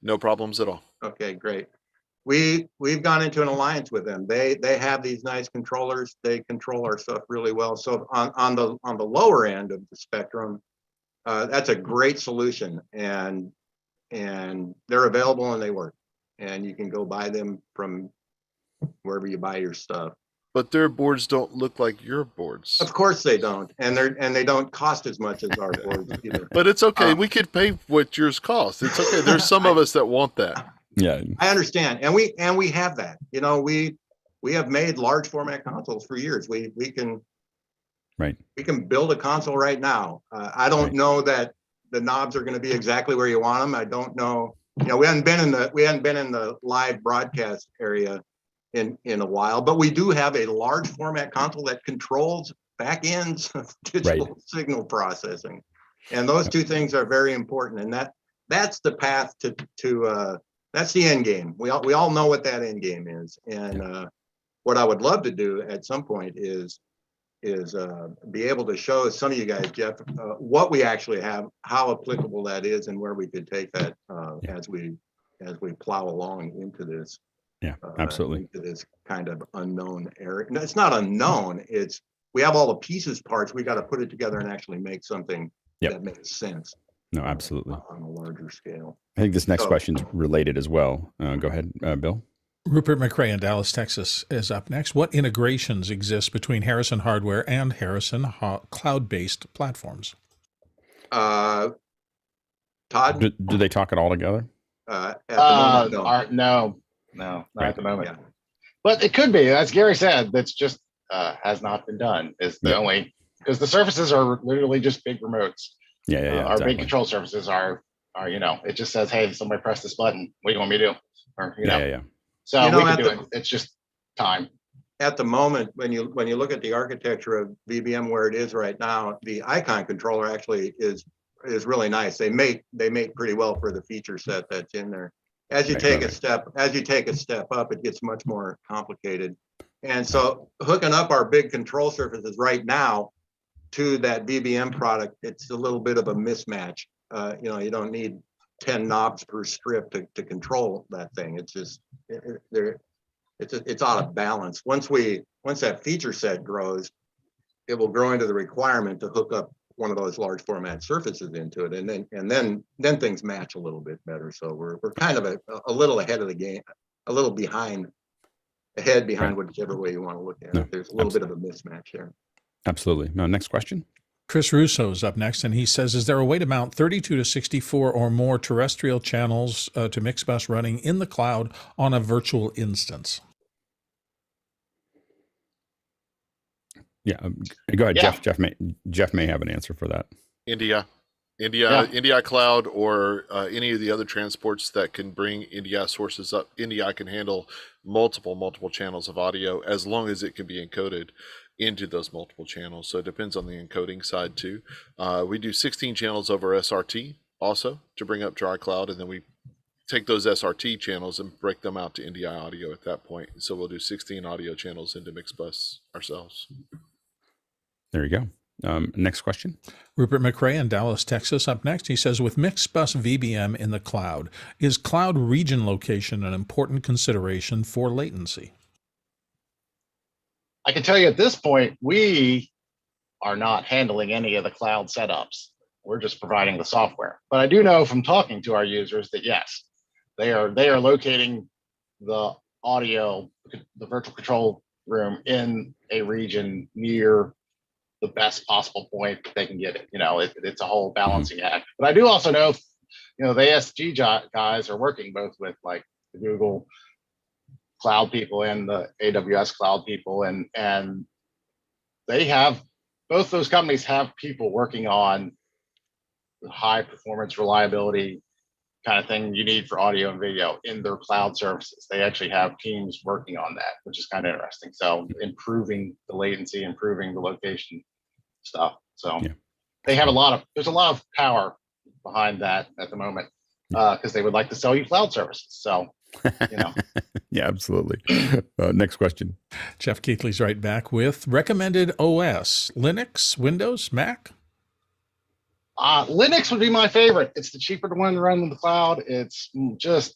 No problems at all. Okay, great. We've gone into an alliance with them. They have these nice controllers. They control our stuff really well. So on the lower end of the spectrum, that's a great solution, and they're available and they work. And you can go buy them from wherever you buy your stuff. But their boards don't look like your boards. Of course they don't, and they don't cost as much as our boards either. But it's okay. We could pay what yours costs. It's okay. There's some of us that want that. Yeah, I understand, and we have that. You know, we have made large format consoles for years. We can build a console right now. I don't know that the knobs are going to be exactly where you want them. I don't know. You know, we hadn't been in the live broadcast area in a while, but we do have a large format console that controls back ends of digital signal processing, and those two things are very important. And that's the path to that's the end game. We all know what that end game is, and what I would love to do at some point is be able to show some of you guys, Jeff, what we actually have, how applicable that is, and where we could take that as we plow along into this. Yeah, absolutely. Into this kind of unknown area. No, it's not unknown. It's we have all the pieces, parts. We got to put it together and actually make something that makes sense. No, absolutely. On a larger scale. I think this next question's related as well. Go ahead, Bill. Rupert McRae in Dallas, Texas is up next. What integrations exist between Harrison hardware and Harrison cloud-based platforms? Todd? Do they talk it all together? At the moment, no, not at the moment. Yeah. But it could be, as Gary said, that's just has not been done. Is the only, because the surfaces are literally just big remotes. Our big control surfaces are it just says, hey, somebody press this button. What do you want me to do? Or So we can do it. It's just time. At the moment, when you look at the architecture of VBM where it is right now, the Icon controller actually is really nice. They mate pretty well for the feature set that's in there. As you take a step up, it gets much more complicated. And so hooking up our big control surfaces right now to that VBM product, it's a little bit of a mismatch. You don't need 10 knobs per strip to control that thing. It's just it's out of balance. Once that feature set grows, it will grow into the requirement to hook up one of those large format surfaces into it, and then things match a little bit better. So we're kind of a little ahead of the game, a little behind whichever way you want to look at it. There's a little bit of a mismatch there. Absolutely. No, next question. Chris Russo is up next, and he says, is there a way to mount 32 to 64 or more terrestrial channels to Mixbus running in the cloud on a virtual instance? Yeah, go ahead, yeah. Jeff may have an answer for that. NDI Cloud, or any of the other transports that can bring NDI sources up. NDI can handle multiple channels of audio as long as it can be encoded into those multiple channels. So it depends on the encoding side too. We do 16 channels over SRT also to bring up dry cloud, and then we take those SRT channels and break them out to NDI audio at that point. So we'll do 16 audio channels into Mixbus ourselves. There you go. Next question. Rupert McRae in Dallas, Texas up next. He says, with Mixbus VBM in the cloud, is cloud region location an important consideration for latency? I can tell you at this point, we are not handling any of the cloud setups. We're just providing the software. But I do know from talking to our users that yes, they are locating the audio, the virtual control room in a region near the best possible point they can get it. It's a whole balancing act. But I do also know, the ASG guys are working both with like the Google cloud people and the AWS cloud people, and they have, both those companies have people working on the high performance reliability kind of thing you need for audio and video in their cloud services. They actually have teams working on that, which is kind of interesting. So improving the latency, improving the location stuff. So they have there's a lot of power behind that at the moment because they would like to sell you cloud services. So, Yeah, absolutely. Next question. Jeff Keithley's right back with recommended OS, Linux, Windows, Mac? Linux would be my favorite. It's the cheaper one to run in the cloud. It's just,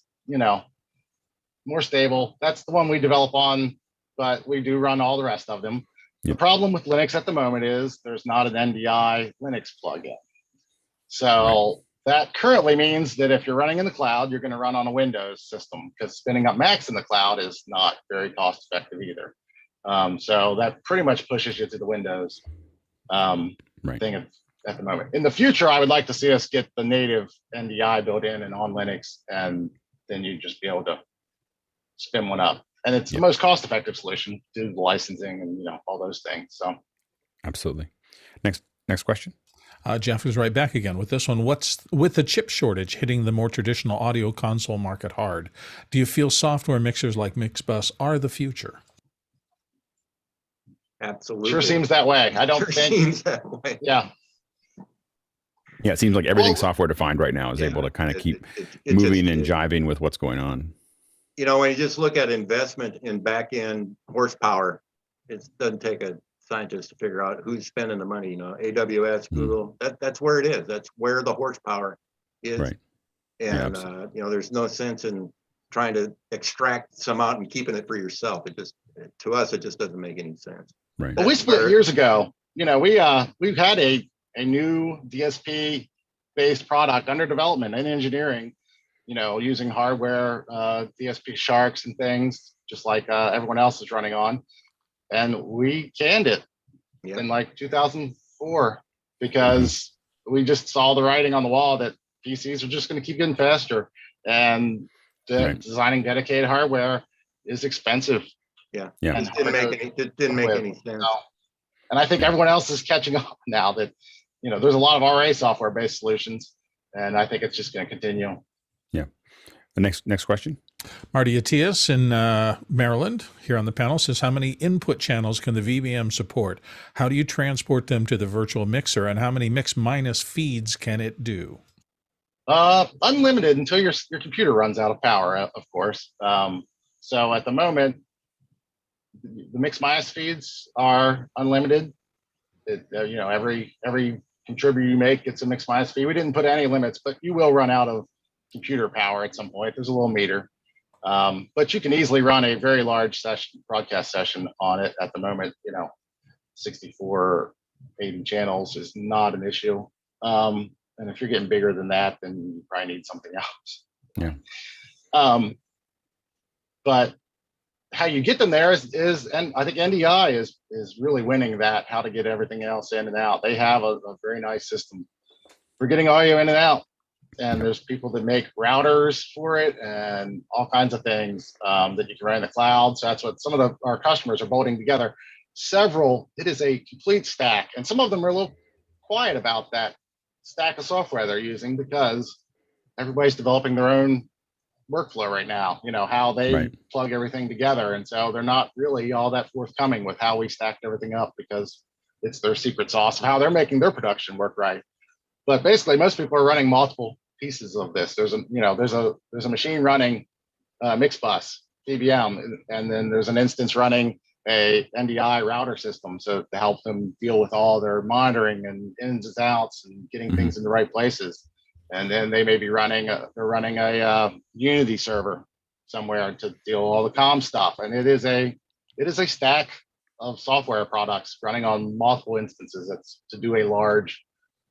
more stable. That's the one we develop on, but we do run all the rest of them. The problem with Linux at the moment is there's not an NDI Linux plugin. So that currently means that if you're running in the cloud, you're going to run on a Windows system because spinning up Macs in the cloud is not very cost effective either. So that pretty much pushes you to the Windows thing at the moment. In the future, I would like to see us get the native NDI built in and on Linux, and then you'd just be able to spin one up. And it's the most cost effective solution to do the licensing and all those things. So absolutely. Next question. Jeff is right back again with this one. What's with the chip shortage hitting the more traditional audio console market hard? Do you feel software mixers like Mixbus are the future? Absolutely. Sure seems that way. I don't think. Seems that way. Yeah. Yeah, it seems like everything software defined right now is able to kind of keep moving and jiving with what's going on. When you just look at investment in back end horsepower, it doesn't take a scientist to figure out who's spending the money. AWS, Google, that's where it is. That's where the horsepower is. Right. And there's no sense in trying to extract some out and keeping it for yourself. To us, it just doesn't make any sense. Right. Well, we split years ago. We've had a new DSP based product under development and engineering, using hardware, DSP Sharks and things, just like everyone else is running on. And we canned it in like 2004 because we just saw the writing on the wall that PCs are just going to keep getting faster, and designing dedicated hardware is expensive. Yeah. It didn't make any sense. And I think everyone else is catching up now that, there's a lot of RA software based solutions, and I think it's just going to continue. Yeah. The next question. Marty Atias in Maryland here on the panel says, how many input channels can the VBM support? How do you transport them to the virtual mixer, and how many mix minus feeds can it do? Unlimited until your computer runs out of power, of course. So at the moment, the mix minus feeds are unlimited. Every contributor you make gets a mix minus feed. We didn't put any limits, but you will run out of computer power at some point. There's a little meter, but you can easily run a very large broadcast session on it at the moment. 64, 80 channels is not an issue. And if you're getting bigger than that, then you probably need something else. Yeah. But how you get them there is, and I think NDI is really winning that, how to get everything else in and out. They have a very nice system for getting audio in and out. And there's people that make routers for it and all kinds of things that you can run in the cloud. So that's what some of our customers are bolting together. It is a complete stack. And some of them are a little quiet about that stack of software they're using because everybody's developing their own workflow right now, how they plug everything together. And so they're not really all that forthcoming with how we stacked everything up because it's their secret sauce of how they're making their production work right. But basically, most people are running multiple pieces of this. There's a machine running Mixbus VBM, and then there's an instance running a NDI router system, so to help them deal with all their monitoring and ins and outs and getting things in the right places. And then they may be running a Unity server somewhere to deal with all the comm stuff. And it is a stack of software products running on multiple instances. That's to do a large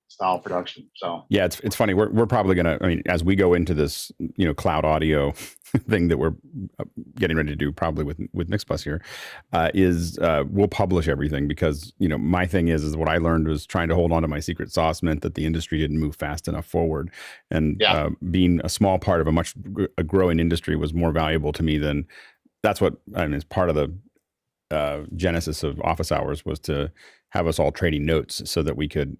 style production. So yeah, it's funny. We're probably gonna. I mean, as we go into this, cloud audio thing that we're getting ready to do, probably with Mixbus here, we'll publish everything because my thing is what I learned was trying to hold on to my secret sauce meant that the industry didn't move fast enough forward, and being a small part of a growing industry was more valuable to me than that's what I mean. It's part of the genesis of Office Hours was to have us all trading notes so that we could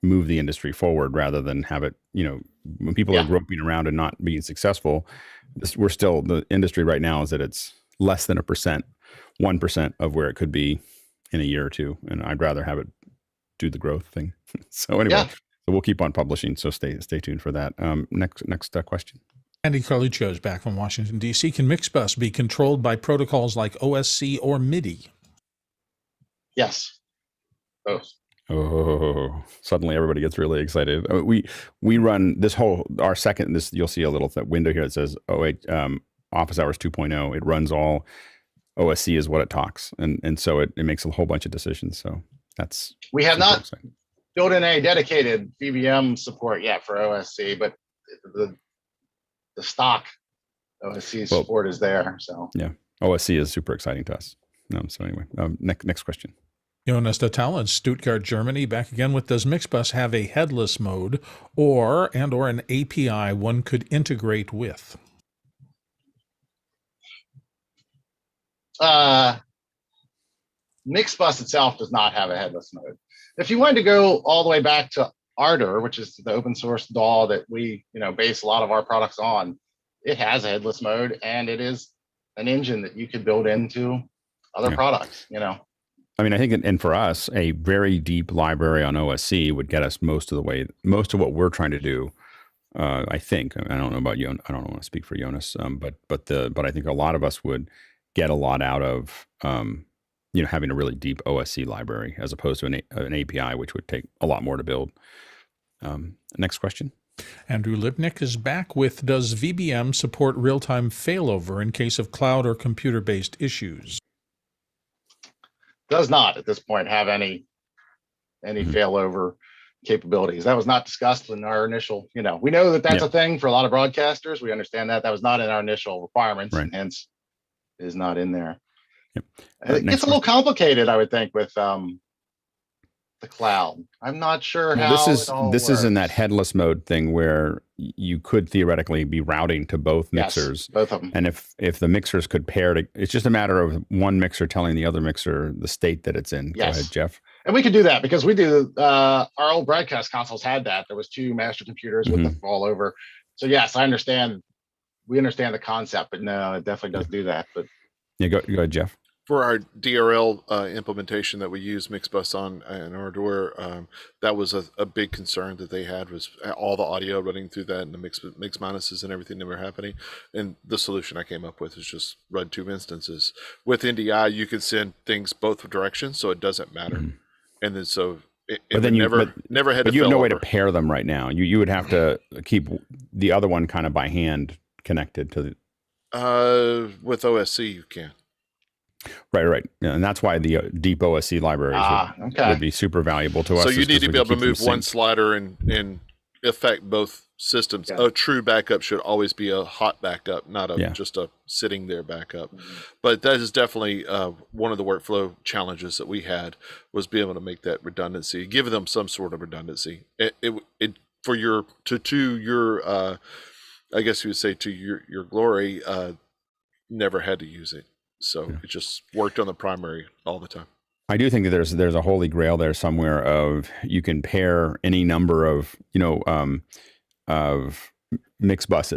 move the industry forward rather than have it, when people are groping around and not being successful, the industry right now is that it's less than 1% of where it could be in a year or two. And I'd rather have it do the growth thing. So anyway, Yeah. so we'll keep on publishing. So stay tuned for that. Next question. Andy Carluccio is back from Washington, D.C. Can Mixbus be controlled by protocols like OSC or MIDI? Yes. Both. Oh, suddenly everybody gets really excited. We run this our second, you'll see a little window here that says Office Hours 2.0. It runs all OSC is what it talks. And so it makes a whole bunch of decisions. So that's, we have not exciting. Built in a dedicated VBM support yet for OSC, but the stock OSC support is there. So yeah, OSC is super exciting to us. So anyway, next question. Jonas Datal in Stuttgart, Germany, back again with, does Mixbus have a headless mode or an API one could integrate with? Mixbus itself does not have a headless mode. If you wanted to go all the way back to Ardour, which is the open source DAW that we base a lot of our products on, it has a headless mode, and it is an engine that you could build into other products. I mean, I think, and for us, a very deep library on OSC would get us most of what we're trying to do. I think, I don't know about you, I don't want to speak for Jonas, but I think a lot of us would get a lot out of having a really deep OSC library as opposed to an API, which would take a lot more to build. Next question. Andrew Lipnick is back with, does VBM support real-time failover in case of cloud or computer-based issues? Does not at this point have any failover capabilities. That was not discussed in our initial, we know that that's a thing for a lot of broadcasters. We understand that was not in our initial requirements, and hence is not in there. Yep. It gets a little complicated, I would think, with the cloud. I'm not sure how this is in that headless mode thing where you could theoretically be routing to both mixers. Yes, both of them. And if the mixers could pair to, it's just a matter of one mixer telling the other mixer the state that it's in. Yes. Go ahead, Jeff. And we could do that because we do, our old broadcast consoles had that. There was two master computers with the fall over. So yes, I understand. We understand the concept, but no, it definitely does do that. But yeah, go ahead, Jeff. For our DRL implementation that we use Mixbus on in Ardour, that was a big concern that they had, was all the audio running through that and the mix minuses and everything that were happening. And the solution I came up with is just run two instances. With NDI, you can send things both directions, so it doesn't matter. And then so it never had. But you have no way to pair them right now. You would have to keep the other one kind of by hand connected to the. With OSC, you can. Right. Yeah, and that's why the deep OSC libraries would be super valuable to us. So you need to be able to move one slider and affect both systems. Yeah. A true backup should always be a hot backup, not just a sitting there backup. But that is definitely one of the workflow challenges that we had, was be able to make that redundancy, give them some sort of redundancy. For your I guess you would say to your glory, never had to use it. So it just worked on the primary all the time. I do think that there's a holy grail there somewhere of you can pair any number of of Mixbus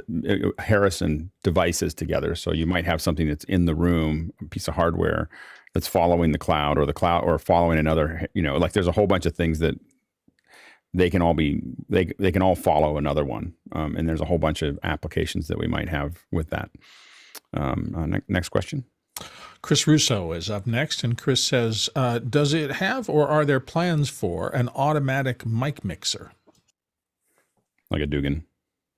Harrison devices together. So you might have something that's in the room, a piece of hardware that's following the cloud or following another. Like there's a whole bunch of things that they can all follow another one, and there's a whole bunch of applications that we might have with that. Next question. Chris Russo is up next, and Chris says, does it have or are there plans for an automatic mic mixer? Like a Dugan?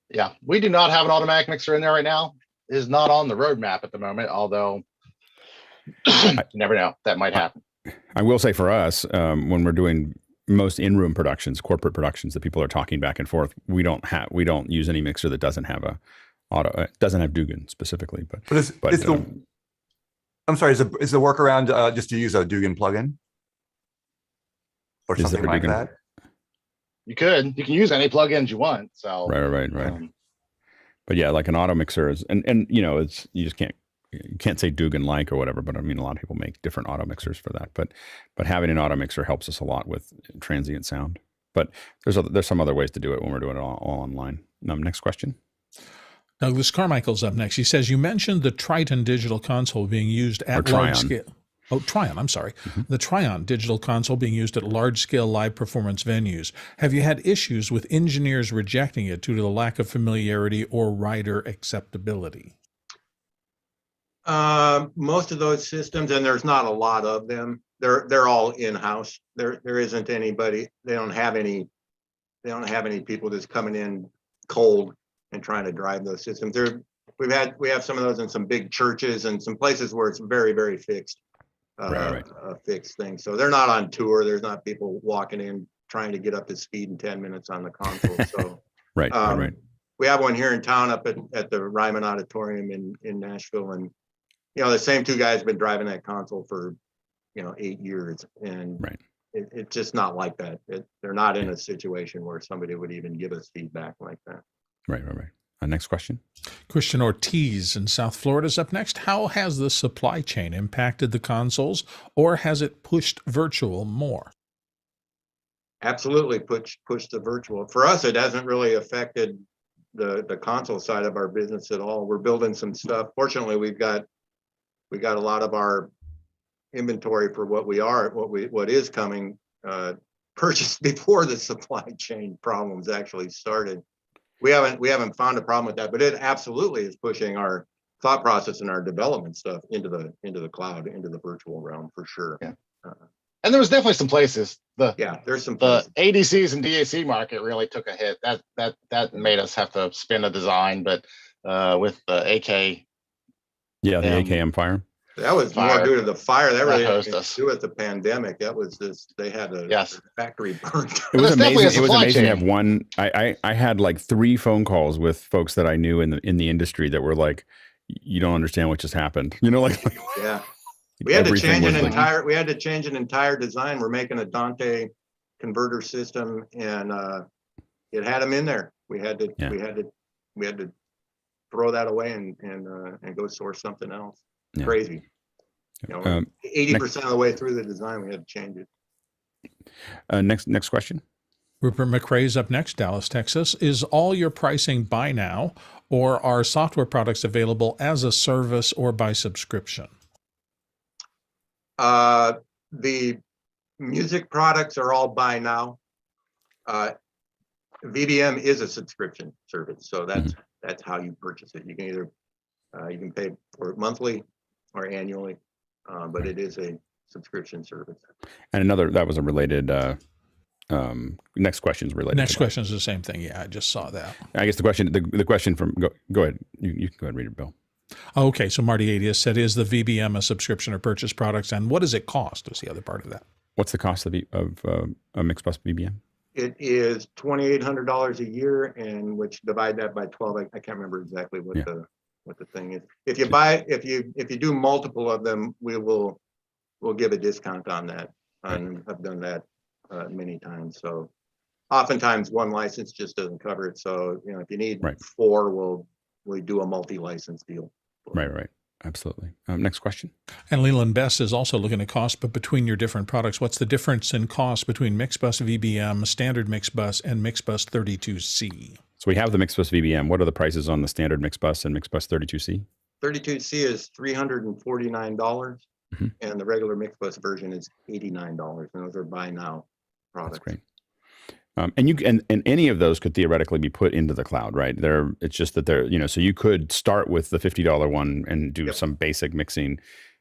Yeah, we do not have an automatic mixer in there right now. It is not on the roadmap at the moment, although you never know. That might happen. I will say for us, when we're doing most in-room productions, corporate productions that people are talking back and forth, we don't use any mixer that doesn't have doesn't have Dugan specifically. I'm sorry, is the workaround just to use a Dugan plugin or something like that? You can use any plugins you want. So right. But yeah, like an auto mixer is, and it's, you just can't say Dugan like or whatever. But I mean, a lot of people make different auto mixers for that. But having an auto mixer helps us a lot with transient sound. But there's some other ways to do it when we're doing it all online. Next question. Douglas Carmichael's up next. He says, you mentioned the Triton digital console being used at large scale. Trion, I'm sorry. The Trion digital console being used at large-scale live performance venues. Have you had issues with engineers rejecting it due to the lack of familiarity or rider acceptability? Most of those systems, and there's not a lot of them, they're all in-house. There isn't anybody, they don't have any people just coming in cold and trying to drive those systems. We have some of those in some big churches and some places where it's very, very fixed. Fixed thing. So they're not on tour. There's not people walking in trying to get up to speed in 10 minutes on the console. So right. We have one here in town up at the Ryman Auditorium in Nashville, and the same two guys have been driving that console for 8 years, and it's just not like that. They're not in a situation where somebody would even give us feedback like that. Right. Next question. Christian Ortiz in South Florida is up next. How has the supply chain impacted the consoles, or has it pushed virtual more? Absolutely pushed the virtual. For us, it hasn't really affected the console side of our business at all. We're building some stuff. Fortunately, we got a lot of our inventory for what is coming purchased before the supply chain problems actually started. We haven't found a problem with that, but it absolutely is pushing our thought process and our development stuff into the cloud, into the virtual realm for sure. Yeah. And there was definitely some places. There's some places. The ADCs and DAC market really took a hit. That made us have to spin a design, but with the AK. Yeah, the AKM fire. That was more due to the fire. That really had to do with the pandemic. That was just, they had a factory burnt. It was amazing. It was amazing to have one. I had like 3 phone calls with folks that I knew in the industry that were like, you don't understand what just happened. Yeah. We had to change an entire design. We're making a Dante converter system, and it had them in there. We had to throw that away and go source something else. Yeah. Crazy. 80% of the way through the design, we had to change it. Next question. Rupert McRae's up next, Dallas, Texas. Is all your pricing buy now, or are software products available as a service or by subscription? The music products are all buy now. VBM is a subscription service, so that's how you purchase it. You can either you can pay for it monthly or annually, but it is a subscription service. And that was a related. Next question is related. Next question is the same thing. Yeah, I just saw that. I guess the question from go ahead. You can go ahead and read it, Bill. Okay, so Marty Adius said, is the VBM a subscription or purchase product, and what does it cost? Was the other part of that. What's the cost of a Mixbus VBM? It is $2,800 a year, and which divide that by 12. I can't remember exactly what the thing is. If you do multiple of them, we'll give a discount on that. I've done that many times. So oftentimes one license just doesn't cover it. So if you need 4, we do a multi-license deal. Right. Absolutely. Next question. And Leland Best is also looking at cost, but between your different products, what's the difference in cost between Mixbus VBM, standard Mixbus, and Mixbus 32C? So we have the Mixbus VBM. What are the prices on the standard Mixbus and Mixbus 32C? 32C is $349, and the regular Mixbus version is $89, and those are buy now products. That's great. And any of those could theoretically be put into the cloud, right? It's just that so you could start with the $50 one and do some basic mixing,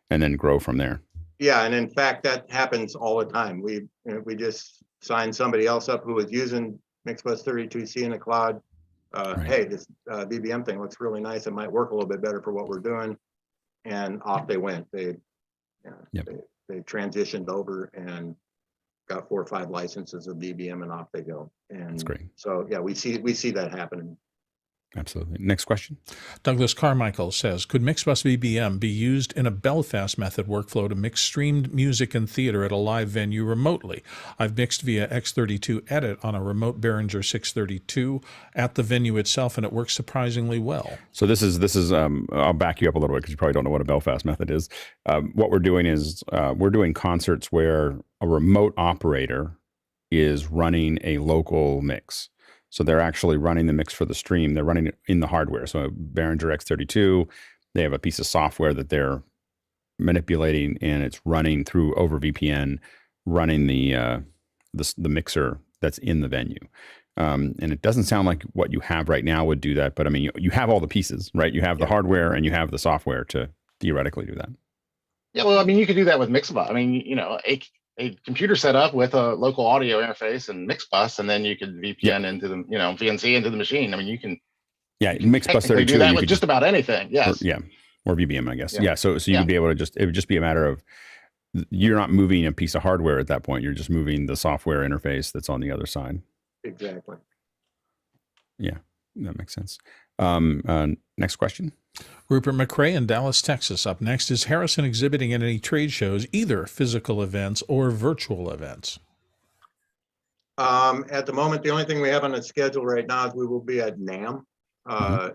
and then grow from there. Yeah, and in fact, that happens all the time. We just signed somebody else up who was using Mixbus 32C in the cloud. Hey, this VBM thing looks really nice. It might work a little bit better for what we're doing, and off they went. They transitioned over and got 4 or 5 licenses of VBM, and off they go. And that's great. So yeah, we see that happening. Absolutely. Next question. Douglas Carmichael says, could Mixbus VBM be used in a Belfast method workflow to mix streamed music and theater at a live venue remotely? I've mixed via X32 Edit on a remote Behringer 632 at the venue itself, and it works surprisingly well. So this is I'll back you up a little bit because you probably don't know what a Belfast method is. What we're doing is we're doing concerts where a remote operator is running a local mix. So they're actually running the mix for the stream. They're running it in the hardware. So Behringer X32, they have a piece of software that they're manipulating and it's running through over VPN, running the mixer that's in the venue. And it doesn't sound like what you have right now would do that, but I mean, you have all the pieces, right? You have the hardware and you have the software to theoretically do that. Yeah, well, I mean, you could do that with Mixbus. I mean, you know, a computer set up with a local audio interface and Mixbus, and then you could VPN into the, you know, VNC into the machine. I mean, you can Mixbus 32. do that with just about anything. Yes. Or VBM, I guess. Yeah. So you could be able to it would just be a matter of, you're not moving a piece of hardware at that point. You're just moving the software interface that's on the other side. Exactly. Yeah, that makes sense. Next question. Rupert McRae in Dallas, Texas. Up next, is Harrison exhibiting at any trade shows, either physical events or virtual events? At the moment, the only thing we have on the schedule right now is we will be at NAMM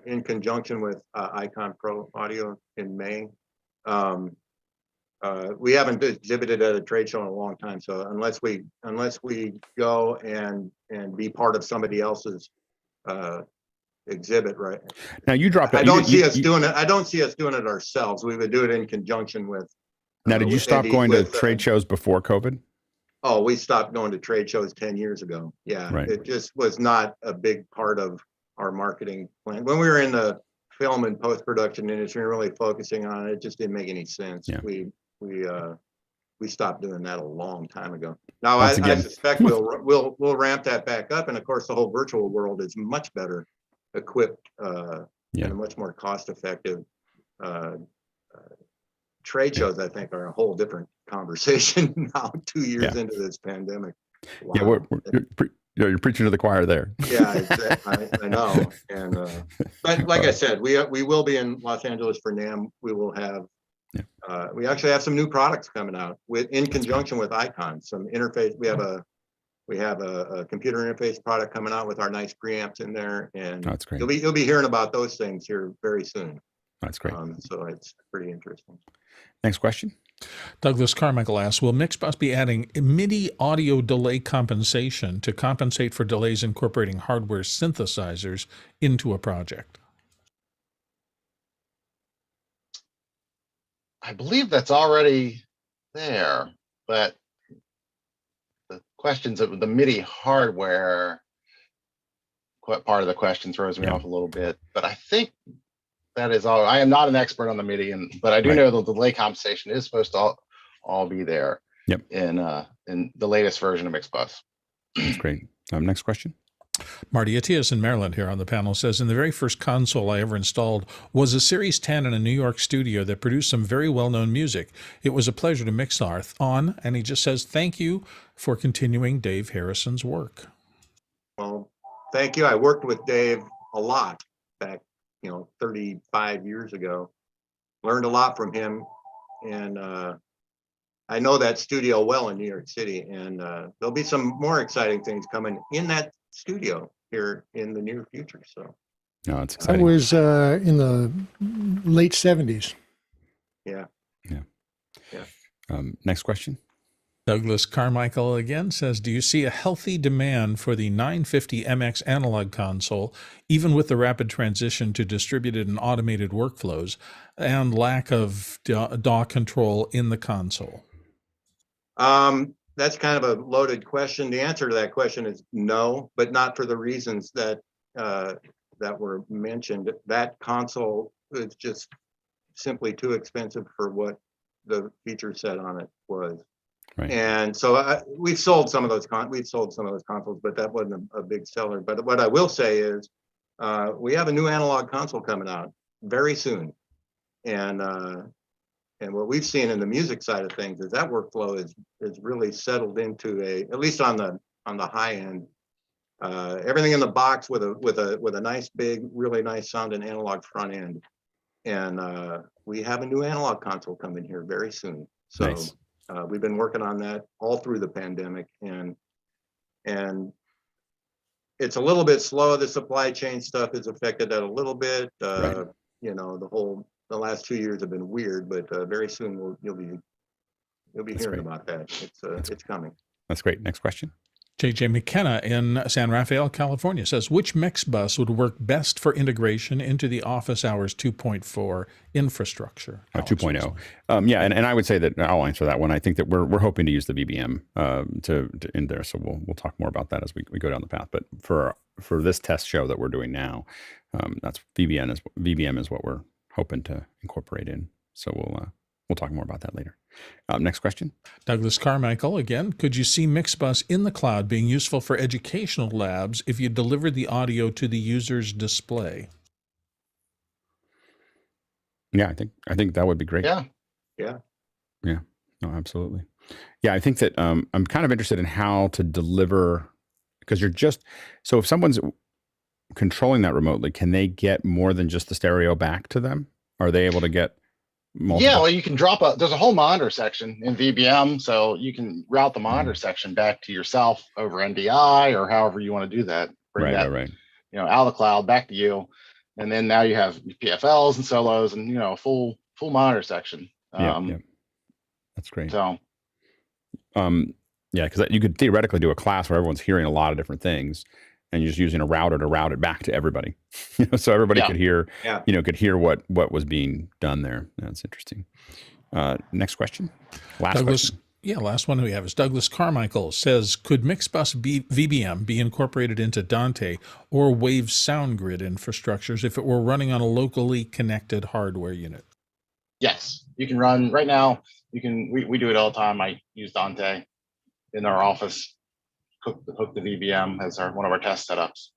in conjunction with Icon Pro Audio in May. We haven't exhibited at a trade show in a long time, so unless we go and be part of somebody else's exhibit, right now, you drop it. I don't see us doing it ourselves. We would do it in conjunction with. Now, did you stop going to trade shows before COVID? Oh, we stopped going to trade shows 10 years ago. Yeah, right. It just was not a big part of our marketing plan. When we were in the film and post-production industry and really focusing on it, it just didn't make any sense. Yeah. We stopped doing that a long time ago. Now, I suspect we'll ramp that back up, and of course, the whole virtual world is much better equipped and a much more cost-effective. Trade shows, I think, are a whole different conversation now, 2 years into this pandemic. Wow. Yeah, you're preaching to the choir there. Yeah, exactly. I know. And but like I said, we will be in Los Angeles for NAMM. We will have we actually have some new products coming out in conjunction with Icon. Some interface. We have a computer interface product coming out with our nice preamps in there, and that's great. You'll be hearing about those things here very soon. That's great. So it's pretty interesting. Next question. Douglas Carmichael asks, will Mixbus be adding MIDI audio delay compensation to compensate for delays incorporating hardware synthesizers into a project? I believe that's already there, but the questions of the MIDI hardware, part of the question throws me off a little bit, but I think that is all. I am not an expert on the MIDI, but I do know that the delay compensation is supposed to all be there in the latest version of Mixbus. That's great. Next question. Marty Atias in Maryland here on the panel says, in the very first console I ever installed was a Series 10 in a New York studio that produced some very well-known music. It was a pleasure to mix on, and he just says, thank you for continuing Dave Harrison's work. Well, thank you. I worked with Dave a lot back 35 years ago. Learned a lot from him, and I know that studio well in New York City, and there'll be some more exciting things coming in that studio here in the near future. So it's exciting. I was in the late 70s. Yeah. Next question. Douglas Carmichael again says, do you see a healthy demand for the 950 MX analog console, even with the rapid transition to distributed and automated workflows and lack of DAW control in the console? That's kind of a loaded question. The answer to that question is no, but not for the reasons that were mentioned. That console is just simply too expensive for what the feature set on it was. Right. And so we've sold some of those consoles, but that wasn't a big seller. But what I will say is we have a new analog console coming out very soon, and what we've seen in the music side of things is that workflow is really settled into at least on the high end, everything in the box with a nice big, really nice sounding analog front end, and we have a new analog console coming here very soon. So. Nice. We've been working on that all through the pandemic, and it's a little bit slow. The supply chain stuff has affected that a little bit. Right. The last 2 years have been weird, but very soon you'll be hearing about that. It's coming. That's great. Next question. JJ McKenna in San Rafael, California says, which Mixbus would work best for integration into the office hours 2.4 infrastructure? 2.0. Yeah, and I would say that I'll answer that one. I think that we're hoping to use the VBM to in there, so we'll talk more about that as we go down the path. But for this test show that we're doing now, that's VBM is what we're hoping to incorporate in. So we'll talk more about that later. Next question. Douglas Carmichael again. Could you see Mixbus in the cloud being useful for educational labs if you delivered the audio to the user's display? Yeah, I think that would be great. Yeah. No, absolutely. Yeah, I think that I'm kind of interested in how to deliver, because so if someone's controlling that remotely, can they get more than just the stereo back to them? Are they able to get multiple? Yeah, well, you can there's a whole monitor section in VBM, so you can route the monitor section back to yourself over NDI or however you want to do that. Bring that, right. Out of the cloud back to you, and then now you have PFLs and solos and full monitor section. Yeah, that's great. So, yeah, because you could theoretically do a class where everyone's hearing a lot of different things, and you're just using a router to route it back to everybody, so everybody could hear, could hear what was being done there. That's interesting. Next question. Last question. Yeah, last one we have is Douglas Carmichael says, could Mixbus VBM be incorporated into Dante or Wave SoundGrid infrastructures if it were running on a locally connected hardware unit? yes, you can run right now. We do it all the time. I use Dante in our office. Hook the VBM as one of our test setups.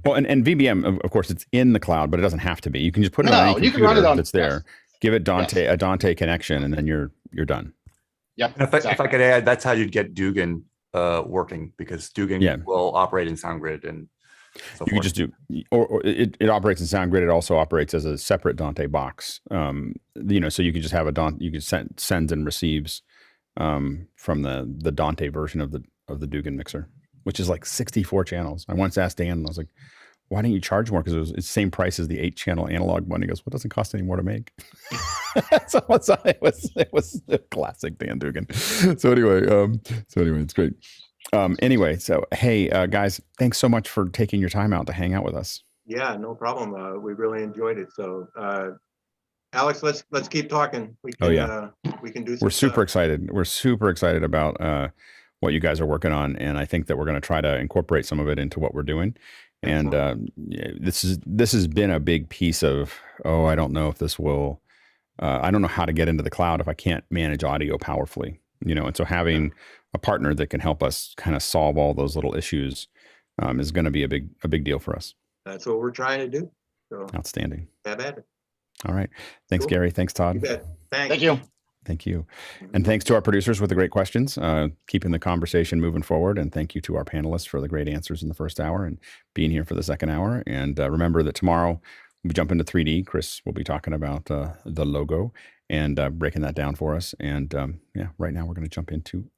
Well, and VBM, of course, it's in the cloud, but it doesn't have to be. You can just put it on any you can run it on that's there. Give it a Dante connection, and then you're done. Yep. And if I could add, that's how you'd get Dugan working, because Dugan will operate in SoundGrid and so you could just do, or it operates in SoundGrid. It also operates as a separate Dante box. So you could just have you could sends and receives from the Dante version of the Dugan mixer, which is like 64 channels. I once asked Dan, and I was like, why didn't you charge more? Because it's the same price as the 8-channel analog one. He goes, well, it doesn't cost any more to make. So it was a classic Dan Dugan. So anyway, it's great. So hey, guys, thanks so much for taking your time out to hang out with us. Yeah, no problem. We really enjoyed it. So Alex, let's keep talking. We can we can do some We're super excited. We're super excited about what you guys are working on, and I think that we're going to try to incorporate some of it into what we're doing. And this has been a big piece of, I don't know if this will, I don't know how to get into the cloud if I can't manage audio powerfully, and so having a partner that can help us kind of solve all those little issues is going to be a big deal for us. That's what we're trying to do. So outstanding. Have at it. All right. Thanks, cool. Gary. Thanks, Todd. You bet. Thanks. Thank you. Thank you. And thanks to our producers with the great questions, keeping the conversation moving forward. And thank you to our panelists for the great answers in the first hour and being here for the second hour. And remember that tomorrow we jump into 3D. Chris will be talking about the logo and breaking that down for us. And right now we're going to jump into